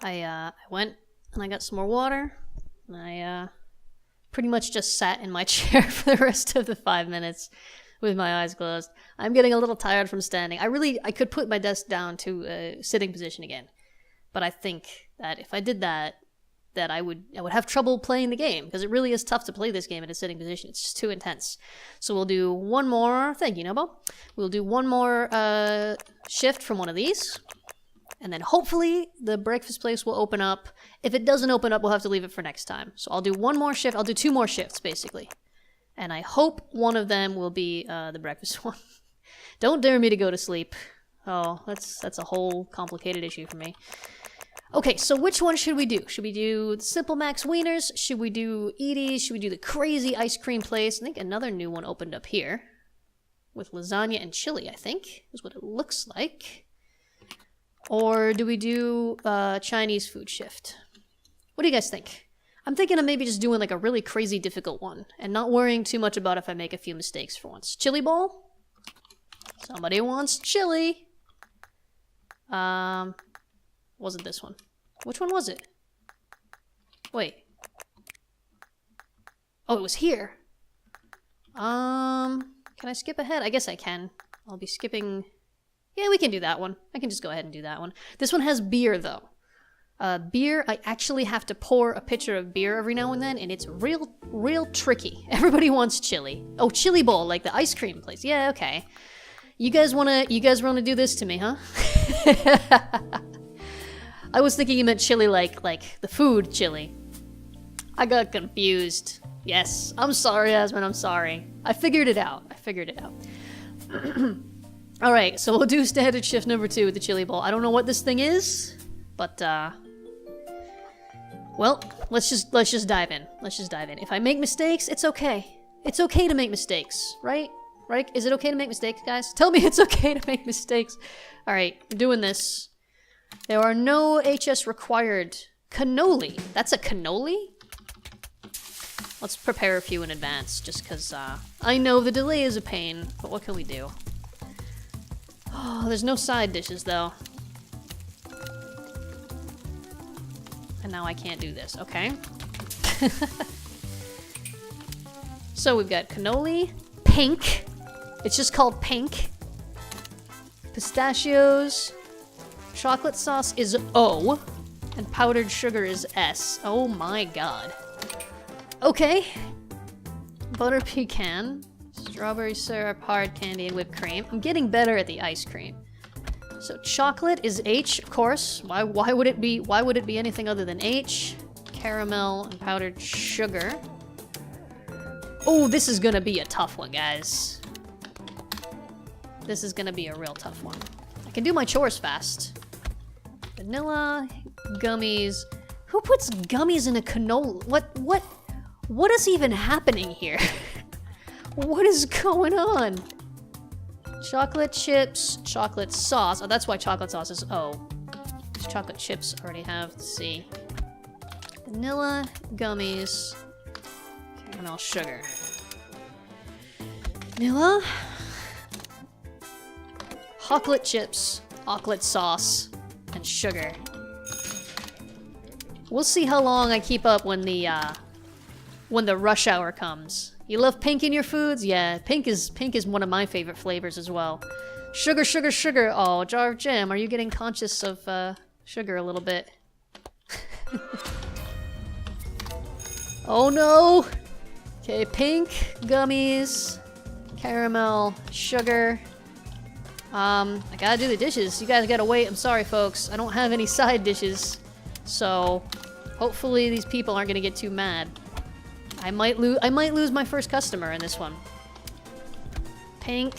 I went and I got some more water. And I pretty much just sat in my chair for the rest of the 5 minutes with my eyes closed. I'm getting a little tired from standing. I could put my desk down to a sitting position again, but I think that if I did that, I would have trouble playing the game, because it really is tough to play this game in a sitting position. It's just too intense. So we'll do one more. Thank you, Nobo. We'll do one more shift from one of these, and then hopefully the breakfast place will open up. If it doesn't open up, we'll have to leave it for next time. So I'll do one more shift. I'll do 2 more shifts, basically. And I hope one of them will be the breakfast one. Don't dare me to go to sleep. Oh, that's a whole complicated issue for me. Okay, so which one should we do? Should we do the Simple Max Wieners? Should we do Edie's? Should we do the crazy ice cream place? I think another new one opened up here. With lasagna and chili, I think, is what it looks like. Or do we do Chinese food shift? What do you guys think? I'm thinking of maybe just doing like a really crazy difficult one and not worrying too much about if I make a few mistakes for once. Chili bowl? Somebody wants chili. Wasn't this one. Which one was it? Wait. Oh, it was here. Can I skip ahead? I guess I can. I'll be skipping... Yeah, we can do that one. I can just go ahead and do that one. This one has beer, though. Beer, I actually have to pour a pitcher of beer every now and then, and it's real tricky. Everybody wants chili. Oh, chili bowl, like the ice cream place. Yeah, okay. You guys wanna do this to me, huh? I was thinking you meant chili like the food chili. I got confused. Yes, I'm sorry, Asmund, I'm sorry. I figured it out. Alright, so we'll do standard shift number 2 with the chili bowl. I don't know what this thing is, but well, let's just dive in. If I make mistakes, it's okay. It's okay to make mistakes, right? Right? Is it okay to make mistakes, guys? Tell me it's okay to make mistakes. Alright, I'm doing this. There are no HS required. Cannoli. That's a cannoli? Let's prepare a few in advance, just because I know the delay is a pain, but what can we do? Oh, there's no side dishes, though. And now I can't do this, okay? So we've got cannoli, pink. It's just called pink. Pistachios. Chocolate sauce is O. And powdered sugar is S. Oh my god. Okay. Butter pecan. Strawberry syrup, hard candy, and whipped cream. I'm getting better at the ice cream. So chocolate is H, of course. Why would it be anything other than H? Caramel and powdered sugar. Oh, this is gonna be a tough one, guys. This is gonna be a real tough one. I can do my chores fast. Vanilla, gummies. Who puts gummies in a cannoli? What is even happening here? What is going on? Chocolate chips, chocolate sauce. Oh, that's why chocolate sauce is O. These chocolate chips already have C. Vanilla, gummies, caramel sugar. Vanilla, chocolate chips, chocolate sauce, and sugar. We'll see how long I keep up when the rush hour comes. You love pink in your foods? Yeah, pink is one of my favorite flavors as well. Sugar, sugar, sugar. Oh, jar of jam. Are you getting conscious of sugar a little bit? Oh no! Okay, pink, gummies, caramel, sugar. I gotta do the dishes. You guys gotta wait. I'm sorry, folks. I don't have any side dishes. So, hopefully these people aren't gonna get too mad. I might lose my first customer in this one. Pink.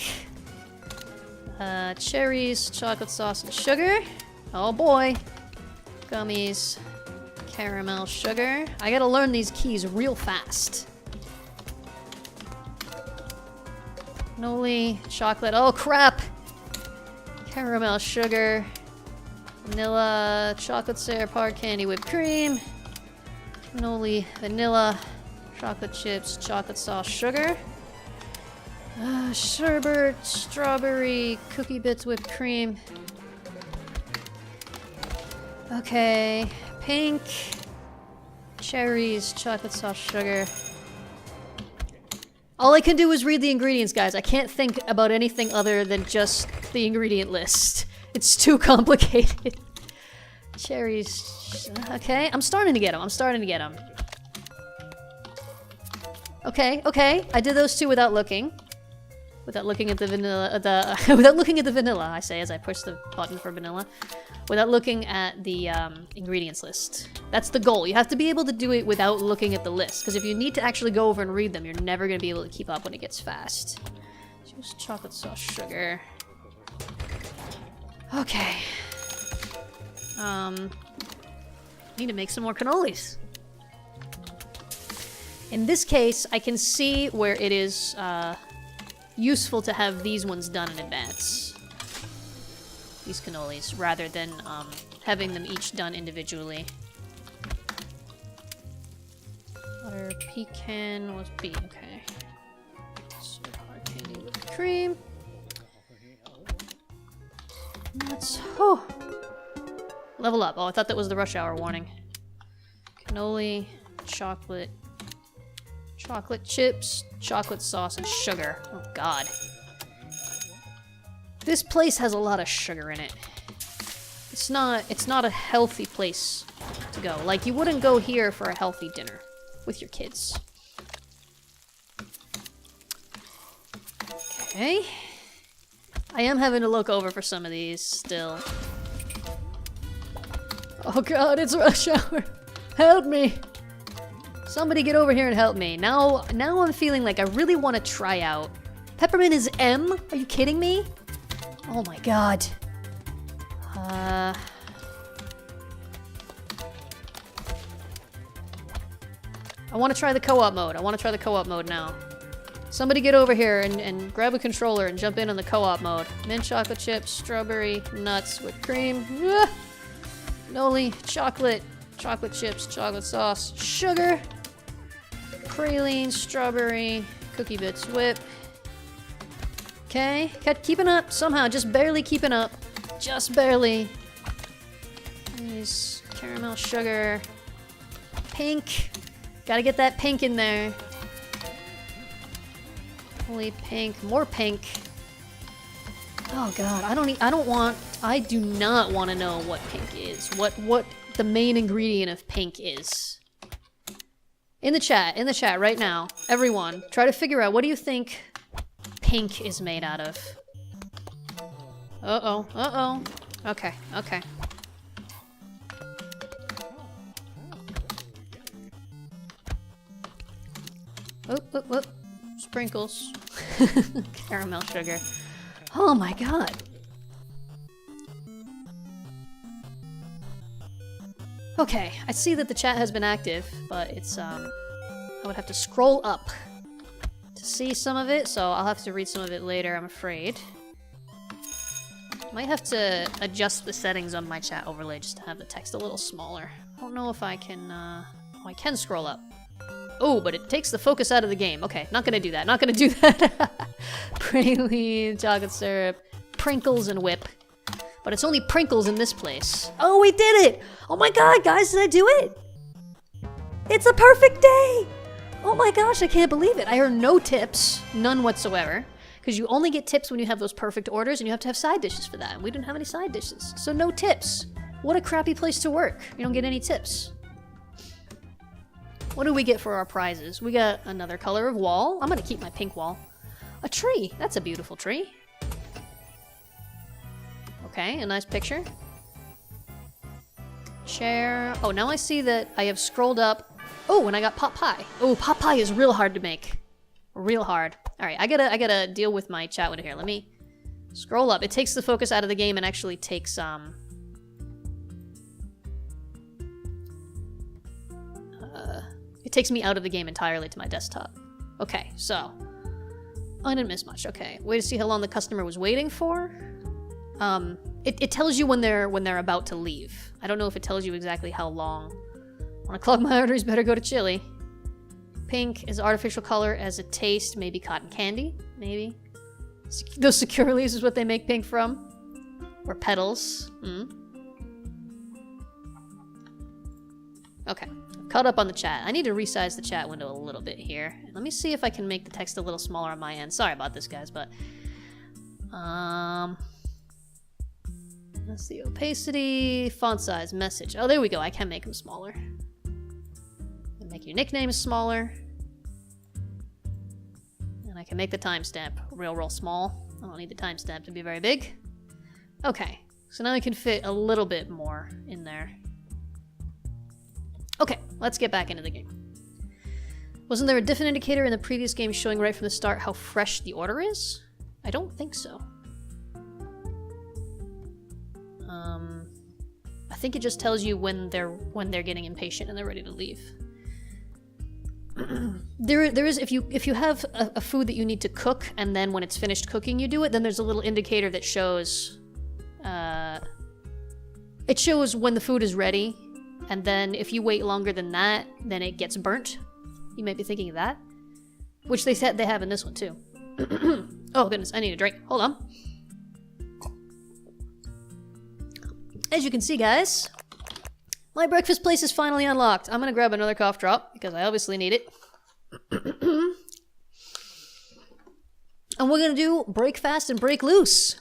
Cherries, chocolate sauce, and sugar. Oh boy. Gummies. Caramel, sugar. I gotta learn these keys real fast. Cannoli, chocolate. Oh crap! Caramel, sugar. Vanilla, chocolate syrup, hard candy, whipped cream. Cannoli, vanilla. Chocolate chips, chocolate sauce, sugar. Sherbet, strawberry, cookie bits, whipped cream. Okay, pink, cherries, chocolate sauce, sugar. All I can do is read the ingredients, guys. I can't think about anything other than just the ingredient list. It's too complicated. Cherries. Okay, I'm starting to get them. I'm starting to get them. Okay, okay. I did those two without looking. Without looking at the vanilla, without looking at the vanilla, I say as I push the button for vanilla. Without looking at the ingredients list. That's the goal. You have to be able to do it without looking at the list. Because if you need to actually go over and read them, you're never going to be able to keep up when it gets fast. Juice, chocolate sauce, sugar. Okay. Need to make some more cannolis. In this case, I can see where it is useful to have these ones done in advance. These cannolis, rather than having them each done individually. Butter, pecan was B, okay. So hard candy with cream. Nuts. Oh! Level up. Oh, I thought that was the rush hour warning. Cannoli, chocolate, chocolate chips, chocolate sauce, and sugar. Oh god. This place has a lot of sugar in it. It's not a healthy place to go. Like, you wouldn't go here for a healthy dinner with your kids. Okay. I am having to look over for some of these still. Oh god, it's rush hour. Help me. Somebody get over here and help me. Now I'm feeling like I really want to try out. Peppermint is M? Are you kidding me? Oh my god. I want to try the co-op mode. I want to try the co-op mode now. Somebody get over here and grab a controller and jump in on the co-op mode. Mint chocolate chips, strawberry, nuts, whipped cream. Ah! Noli, chocolate, chocolate chips, chocolate sauce, sugar, praline, strawberry, cookie bits, whip. Okay, kept keeping up somehow, just barely keeping up. Just barely. Nice. Caramel, sugar, pink. Gotta get that pink in there. Holy pink, more pink. Oh god, I do not want to know what pink is. What the main ingredient of pink is. In the chat right now, everyone, try to figure out what do you think pink is made out of. Uh-oh, uh-oh. Okay, okay. Oop, oop, oop. Sprinkles. Caramel sugar. Oh my god. Okay, I see that the chat has been active, but it's, I would have to scroll up to see some of it, so I'll have to read some of it later, I'm afraid. Might have to adjust the settings on my chat overlay just to have the text a little smaller. I don't know if I can, oh, I can scroll up. Oh, but it takes the focus out of the game. Okay, not gonna do that, not gonna do that. Praline, chocolate syrup, Prinkles, and whip. But it's only Prinkles in this place. Oh, we did it! Oh my god, guys, did I do it? It's a perfect day! Oh my gosh, I can't believe it. I earned no tips, none whatsoever. Because you only get tips when you have those perfect orders, and you have to have side dishes for that. And we didn't have any side dishes, so no tips. What a crappy place to work. You don't get any tips. What do we get for our prizes? We got another color of wall. I'm gonna keep my pink wall. A tree. That's a beautiful tree. Okay, a nice picture. Chair. Oh, now I see that I have scrolled up. Oh, and I got pot pie. Oh, pot pie is real hard to make. Real hard. All right, I gotta deal with my chat window here. Let me scroll up. It takes the focus out of the game and actually takes it takes me out of the game entirely to my desktop. Okay, so I didn't miss much. Okay, way to see how long the customer was waiting for. It tells you when they're about to leave. I don't know if it tells you exactly how long. Wanna clog my arteries? Better go to Chile. Pink is artificial color as a taste, maybe cotton candy. maybe. Those secure leaves is what they make pink from. Or petals. Okay, I've caught up on the chat. I need to resize the chat window a little bit here. Let me see if I can make the text a little smaller on my end. Sorry about this, guys, but... That's the opacity, font size, message. Oh, there we go. I can make them smaller. Make your nicknames smaller. And I can make the timestamp real small. I don't need the timestamp to be very big. Okay, so now I can fit a little bit more in there. Okay, let's get back into the game. Wasn't there a different indicator in the previous game showing right from the start how fresh the order is? I don't think so. I think it just tells you when they're getting impatient and they're ready to leave. There is, if you have a food that you need to cook and then when it's finished cooking you do it, then there's a little indicator that shows it shows when the food is ready, and then if you wait longer than that, then it gets burnt. You might be thinking of that, which they said they have in this one too. Oh goodness, I need a drink. Hold on. As you can see, guys, my breakfast place is finally unlocked. I'm gonna grab another cough drop because I obviously need it. And we're gonna do break fast and break loose.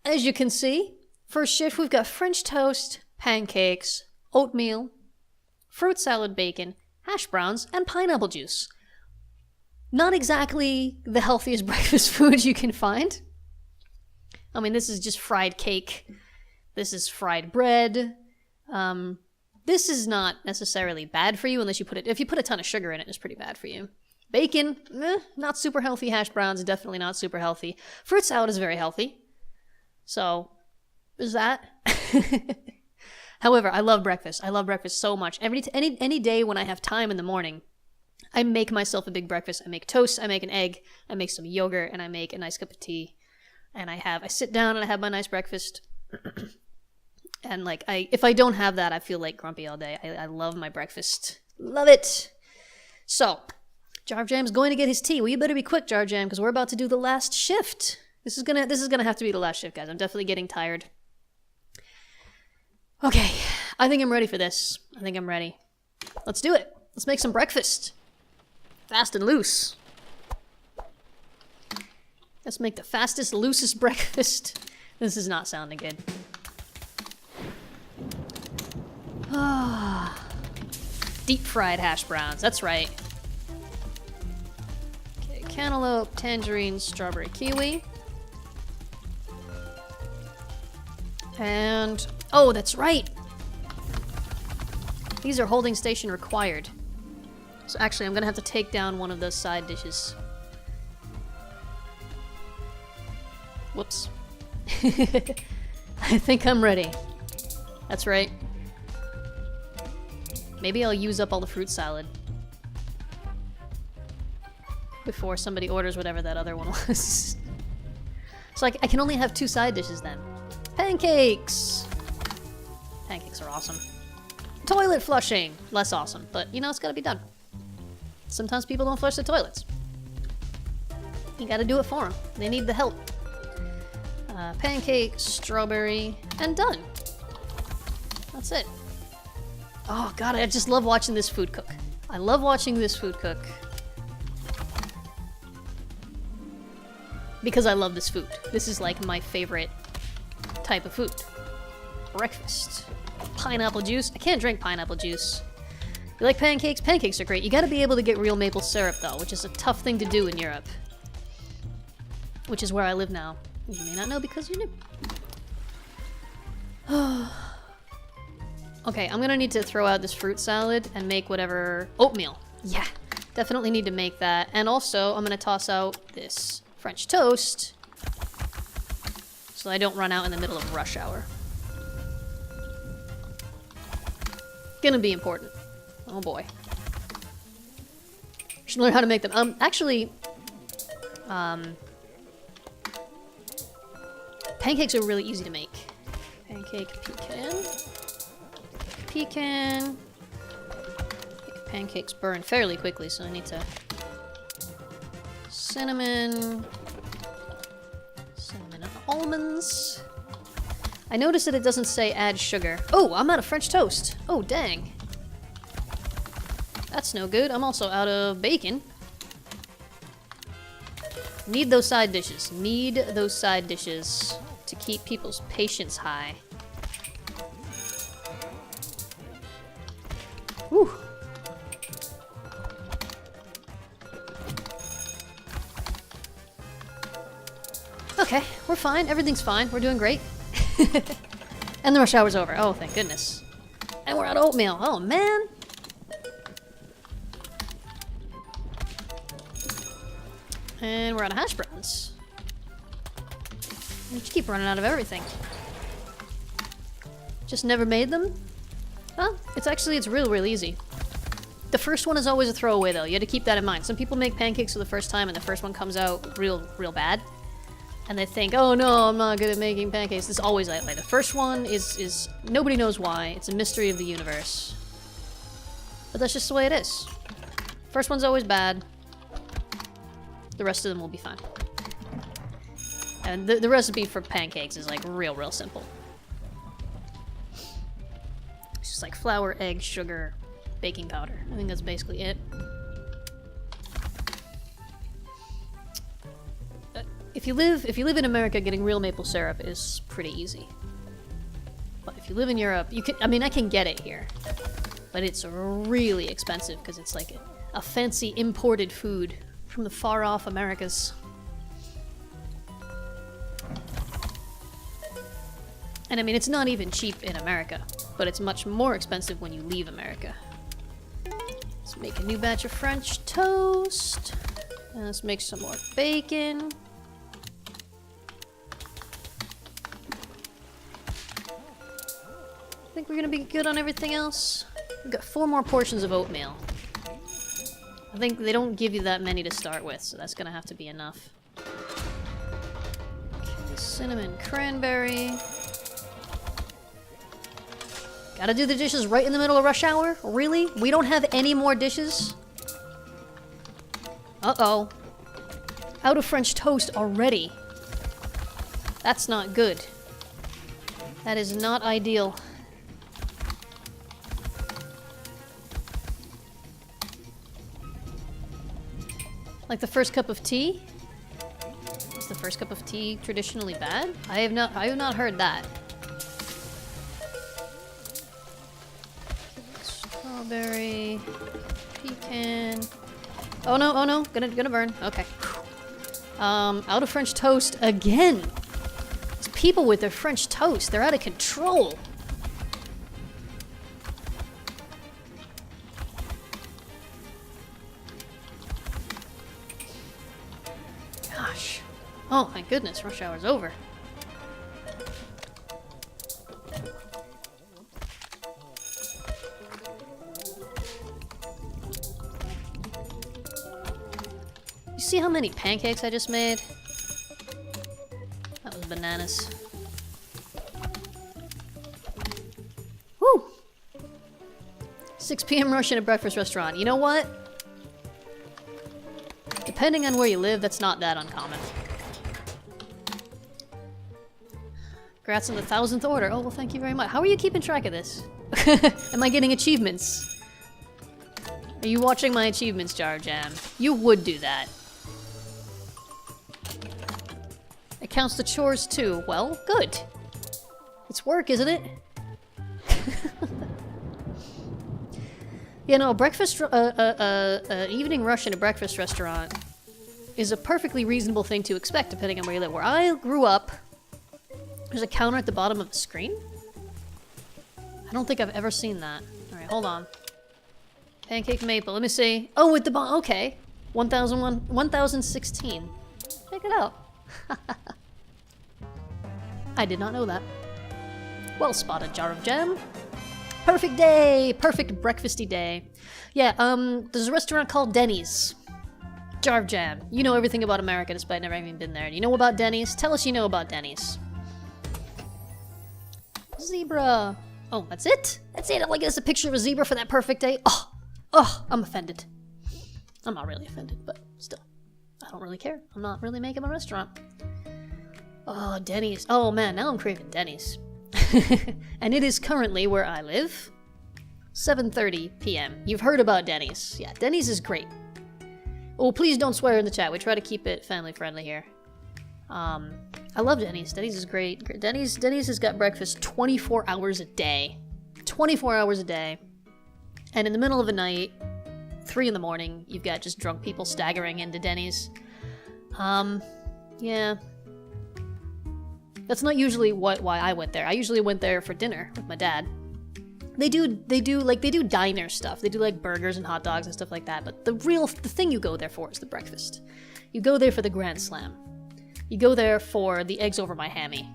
As you can see, first shift we've got French toast, pancakes, oatmeal, fruit salad, bacon, hash browns, and pineapple juice. Not exactly the healthiest breakfast food you can find. I mean, this is just fried cake. This is fried bread. This is not necessarily bad for you unless you put it... If you put a ton of sugar in it, it's pretty bad for you. Bacon, not super healthy. Hash browns, definitely not super healthy. Fruit salad is very healthy. So, there's that. However, I love breakfast. I love breakfast so much. Any day when I have time in the morning, I make myself a big breakfast. I make toast, I make an egg, I make some yogurt, and I make a nice cup of tea. And I sit down and I have my nice breakfast. And like, if I don't have that, I feel like grumpy all day. I love my breakfast. Love it! So, Jar Jam's going to get his tea. Well, you better be quick, Jar Jam, because we're about to do the last shift. This is gonna have to be the last shift, guys. I'm definitely getting tired. Okay, I think I'm ready for this. I think I'm ready. Let's do it. Let's make some breakfast. Fast and loose. Let's make the fastest, loosest breakfast. This is not sounding good. Deep fried hash browns, that's right. Okay, cantaloupe, tangerine, strawberry, kiwi. And, oh, that's right! These are holding station required. So actually, I'm gonna have to take down one of those side dishes. Whoops. I think I'm ready. That's right. Maybe I'll use up all the fruit salad before somebody orders whatever that other one was. So I can only have 2 side dishes then. Pancakes! Pancakes are awesome. Toilet flushing! Less awesome, but you know, it's gotta be done. Sometimes people don't flush the toilets. You gotta do it for them. They need the help. Pancake, strawberry, and done. That's it. Oh god, I just love watching this food cook. I love watching this food cook. Because I love this food. This is like my favorite type of food. Breakfast. Pineapple juice. I can't drink pineapple juice. You like pancakes? Pancakes are great. You gotta be able to get real maple syrup though, which is a tough thing to do in Europe. Which is where I live now. You may not know because you're new. Okay, I'm gonna need to throw out this fruit salad and make whatever... Oatmeal! Yeah, definitely need to make that. And also, I'm gonna toss out this French toast so I don't run out in the middle of rush hour. Gonna be important. Oh boy. Should learn how to make them. Actually, pancakes are really easy to make. Pancake pecan. Pecan. Pancakes burn fairly quickly, so I need to cinnamon. Cinnamon and almonds. I noticed that it doesn't say add sugar. Oh, I'm out of French toast. Oh, dang. That's no good. I'm also out of bacon. Need those side dishes. Need those side dishes to keep people's patience high. Whew. Okay, we're fine. Everything's fine. We're doing great. And the rush hour's over. Oh, thank goodness. And we're out of oatmeal. Oh, man. And we're out of hash browns. We just keep running out of everything. Just never made them? Well, it's real easy. The first one is always a throwaway, though. You have to keep that in mind. Some people make pancakes for the first time, and the first one comes out real bad. And they think, oh no, I'm not good at making pancakes. It's always that way. The first one is nobody knows why. It's a mystery of the universe. But that's just the way it is. First one's always bad. The rest of them will be fine. And the recipe for pancakes is like real simple. It's just like flour, egg, sugar, baking powder. I think that's basically it. If you live in America, getting real maple syrup is pretty easy. But if you live in Europe, I mean, I can get it here. But it's really expensive because it's like a fancy imported food from the far-off Americas. And I mean, it's not even cheap in America, but it's much more expensive when you leave America. Let's make a new batch of French toast. And let's make some more bacon. I think we're gonna be good on everything else. We've got 4 more portions of oatmeal. I think they don't give you that many to start with, so that's gonna have to be enough. Okay, cinnamon cranberry. Gotta do the dishes right in the middle of rush hour? Really? We don't have any more dishes? Uh-oh. Out of French toast already. That's not good. That is not ideal. Like the first cup of tea? Is the first cup of tea traditionally bad? I have not heard that. Strawberry, pecan. Oh no, gonna burn. Okay. Out of French toast again. These people with their French toast, they're out of control. Gosh. Oh, thank goodness, rush hour's over. You see how many pancakes I just made? That was bananas. Woo! 6 p.m. rush in a breakfast restaurant. You know what? Depending on where you live, that's not that uncommon. Congrats on the 1000th order. Oh, well, thank you very much. How are you keeping track of this? Am I getting achievements? Are you watching my achievements, Jar Jam? You would do that. It counts the chores too. Well, good. It's work, isn't it? You know, breakfast, evening rush in a breakfast restaurant is a perfectly reasonable thing to expect depending on where you live. Where I grew up, there's a counter at the bottom of the screen. I don't think I've ever seen that. All right, hold on. Pancake maple. Let me see. Oh, with the bottom. Okay, 1016. Check it out. I did not know that. Well spotted, Jar of Jam. Perfect day! Perfect breakfasty day. Yeah, there's a restaurant called Denny's. Jar of Jam. You know everything about America despite never having been there. Do you know about Denny's? Tell us you know about Denny's. Zebra. Oh, that's it? That's it? Like, there's a picture of a zebra for that perfect day? Oh, I'm offended. I'm not really offended, but still. I don't really care. I'm not really making my restaurant. Oh, Denny's. Oh man, now I'm craving Denny's. And it is currently where I live. 7:30 p.m. You've heard about Denny's. Yeah, Denny's is great. Oh, please don't swear in the chat. We try to keep it family friendly here. I love Denny's. Denny's is great. Denny's has got breakfast 24 hours a day. 24 hours a day. And in the middle of the night, 3 in the morning, you've got just drunk people staggering into Denny's. Yeah. That's not usually why I went there. I usually went there for dinner with my dad. They do diner stuff. They do like burgers and hot dogs and stuff like that. But the thing you go there for is the breakfast. You go there for the Grand Slam. You go there for the eggs over my hammy.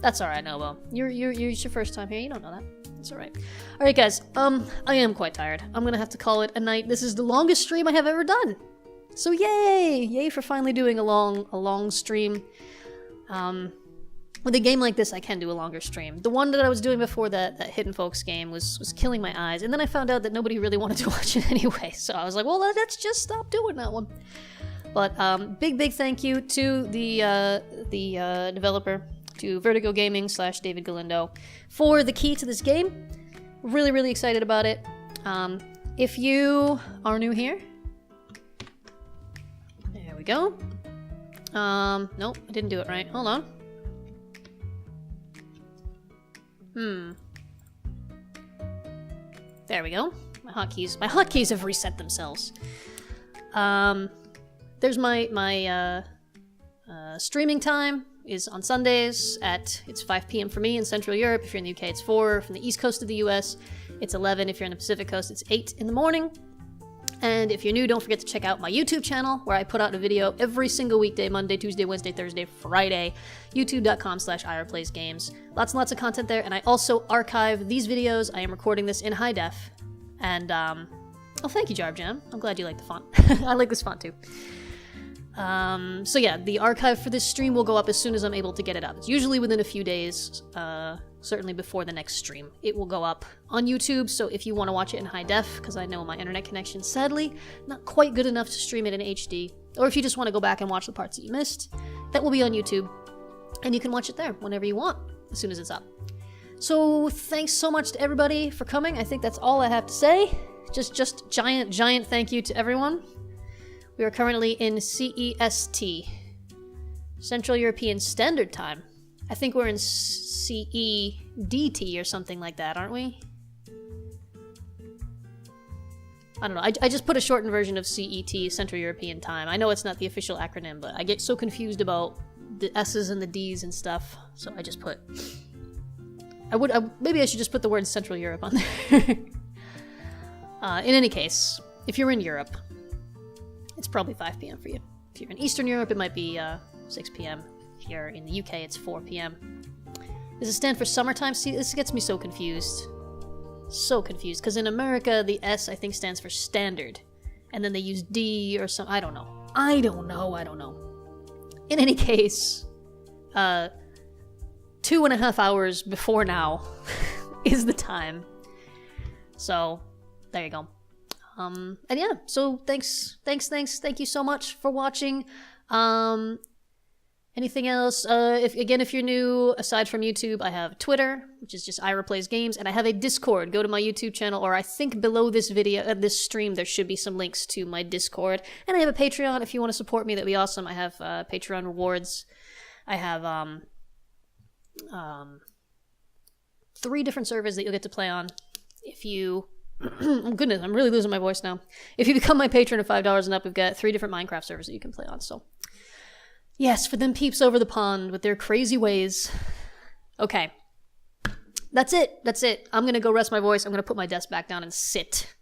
That's alright, Nobo. It's your first time here. You don't know that. It's alright. Alright, guys. I am quite tired. I'm gonna have to call it a night. This is the longest stream I have ever done. So yay! Yay for finally doing a long stream. With a game like this, I can do a longer stream. The one that I was doing before that Hidden Folks game was killing my eyes, and then I found out that nobody really wanted to watch it anyway, so I was like, well, let's just stop doing that one. But big thank you to the developer, to Vertigo Gaming / David Galindo, for the key to this game. Really excited about it. If you are new here, there we go. Nope, I didn't do it right. Hold on. There we go. My hotkeys have reset themselves. There's my streaming time is on Sundays it's 5 p.m. for me in Central Europe. If you're in the UK, it's 4. From the East Coast of the US, it's 11. If you're in the Pacific Coast, it's 8 in the morning. And if you're new, don't forget to check out my YouTube channel, where I put out a video every single weekday, Monday, Tuesday, Wednesday, Thursday, Friday. youtube.com/AIRA'S. Lots and lots of content there, and I also archive these videos. I am recording this in high def. And, oh, thank you, Jarb Jam. I'm glad you like the font. I like this font, too. So yeah, the archive for this stream will go up as soon as I'm able to get it up. It's usually within a few days, certainly before the next stream. It will go up on YouTube, so if you want to watch it in high def, because I know my internet connection, sadly, not quite good enough to stream it in HD, or if you just want to go back and watch the parts that you missed, that will be on YouTube, and you can watch it there whenever you want, as soon as it's up. So thanks so much to everybody for coming. I think that's all I have to say. Just giant thank you to everyone. We are currently in CEST, Central European Standard Time. I think we're in CEDT or something like that, aren't we? I don't know. I just put a shortened version of CET, Central European Time. I know it's not the official acronym, but I get so confused about the S's and the D's and stuff, so I just put... maybe I should just put the word Central Europe on there. In any case, if you're in Europe, it's probably 5 p.m. for you. If you're in Eastern Europe, it might be 6 p.m. If you're in the UK, it's 4 p.m. Does it stand for summertime? See, this gets me so confused. So confused, because in America, the S, I think, stands for standard. And then they use D or some... I don't know. I don't know. In any case, 2.5 hours before now is the time. So, there you go. And yeah, so thanks, thank you so much for watching. Anything else? If you're new, aside from YouTube, I have Twitter, which is just Ira Plays Games, and I have a Discord. Go to my YouTube channel, or I think below this video, this stream, there should be some links to my Discord. And I have a Patreon. If you want to support me, that'd be awesome. I have Patreon rewards. I have 3 different servers that you'll get to play on if you... Oh, goodness, I'm really losing my voice now. If you become my patron at $5 and up, we've got 3 different Minecraft servers that you can play on, so... Yes, for them peeps over the pond with their crazy ways. Okay. That's it. I'm gonna go rest my voice. I'm gonna put my desk back down and sit.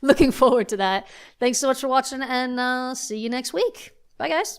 Looking forward to that. Thanks so much for watching, and see you next week. Bye, guys.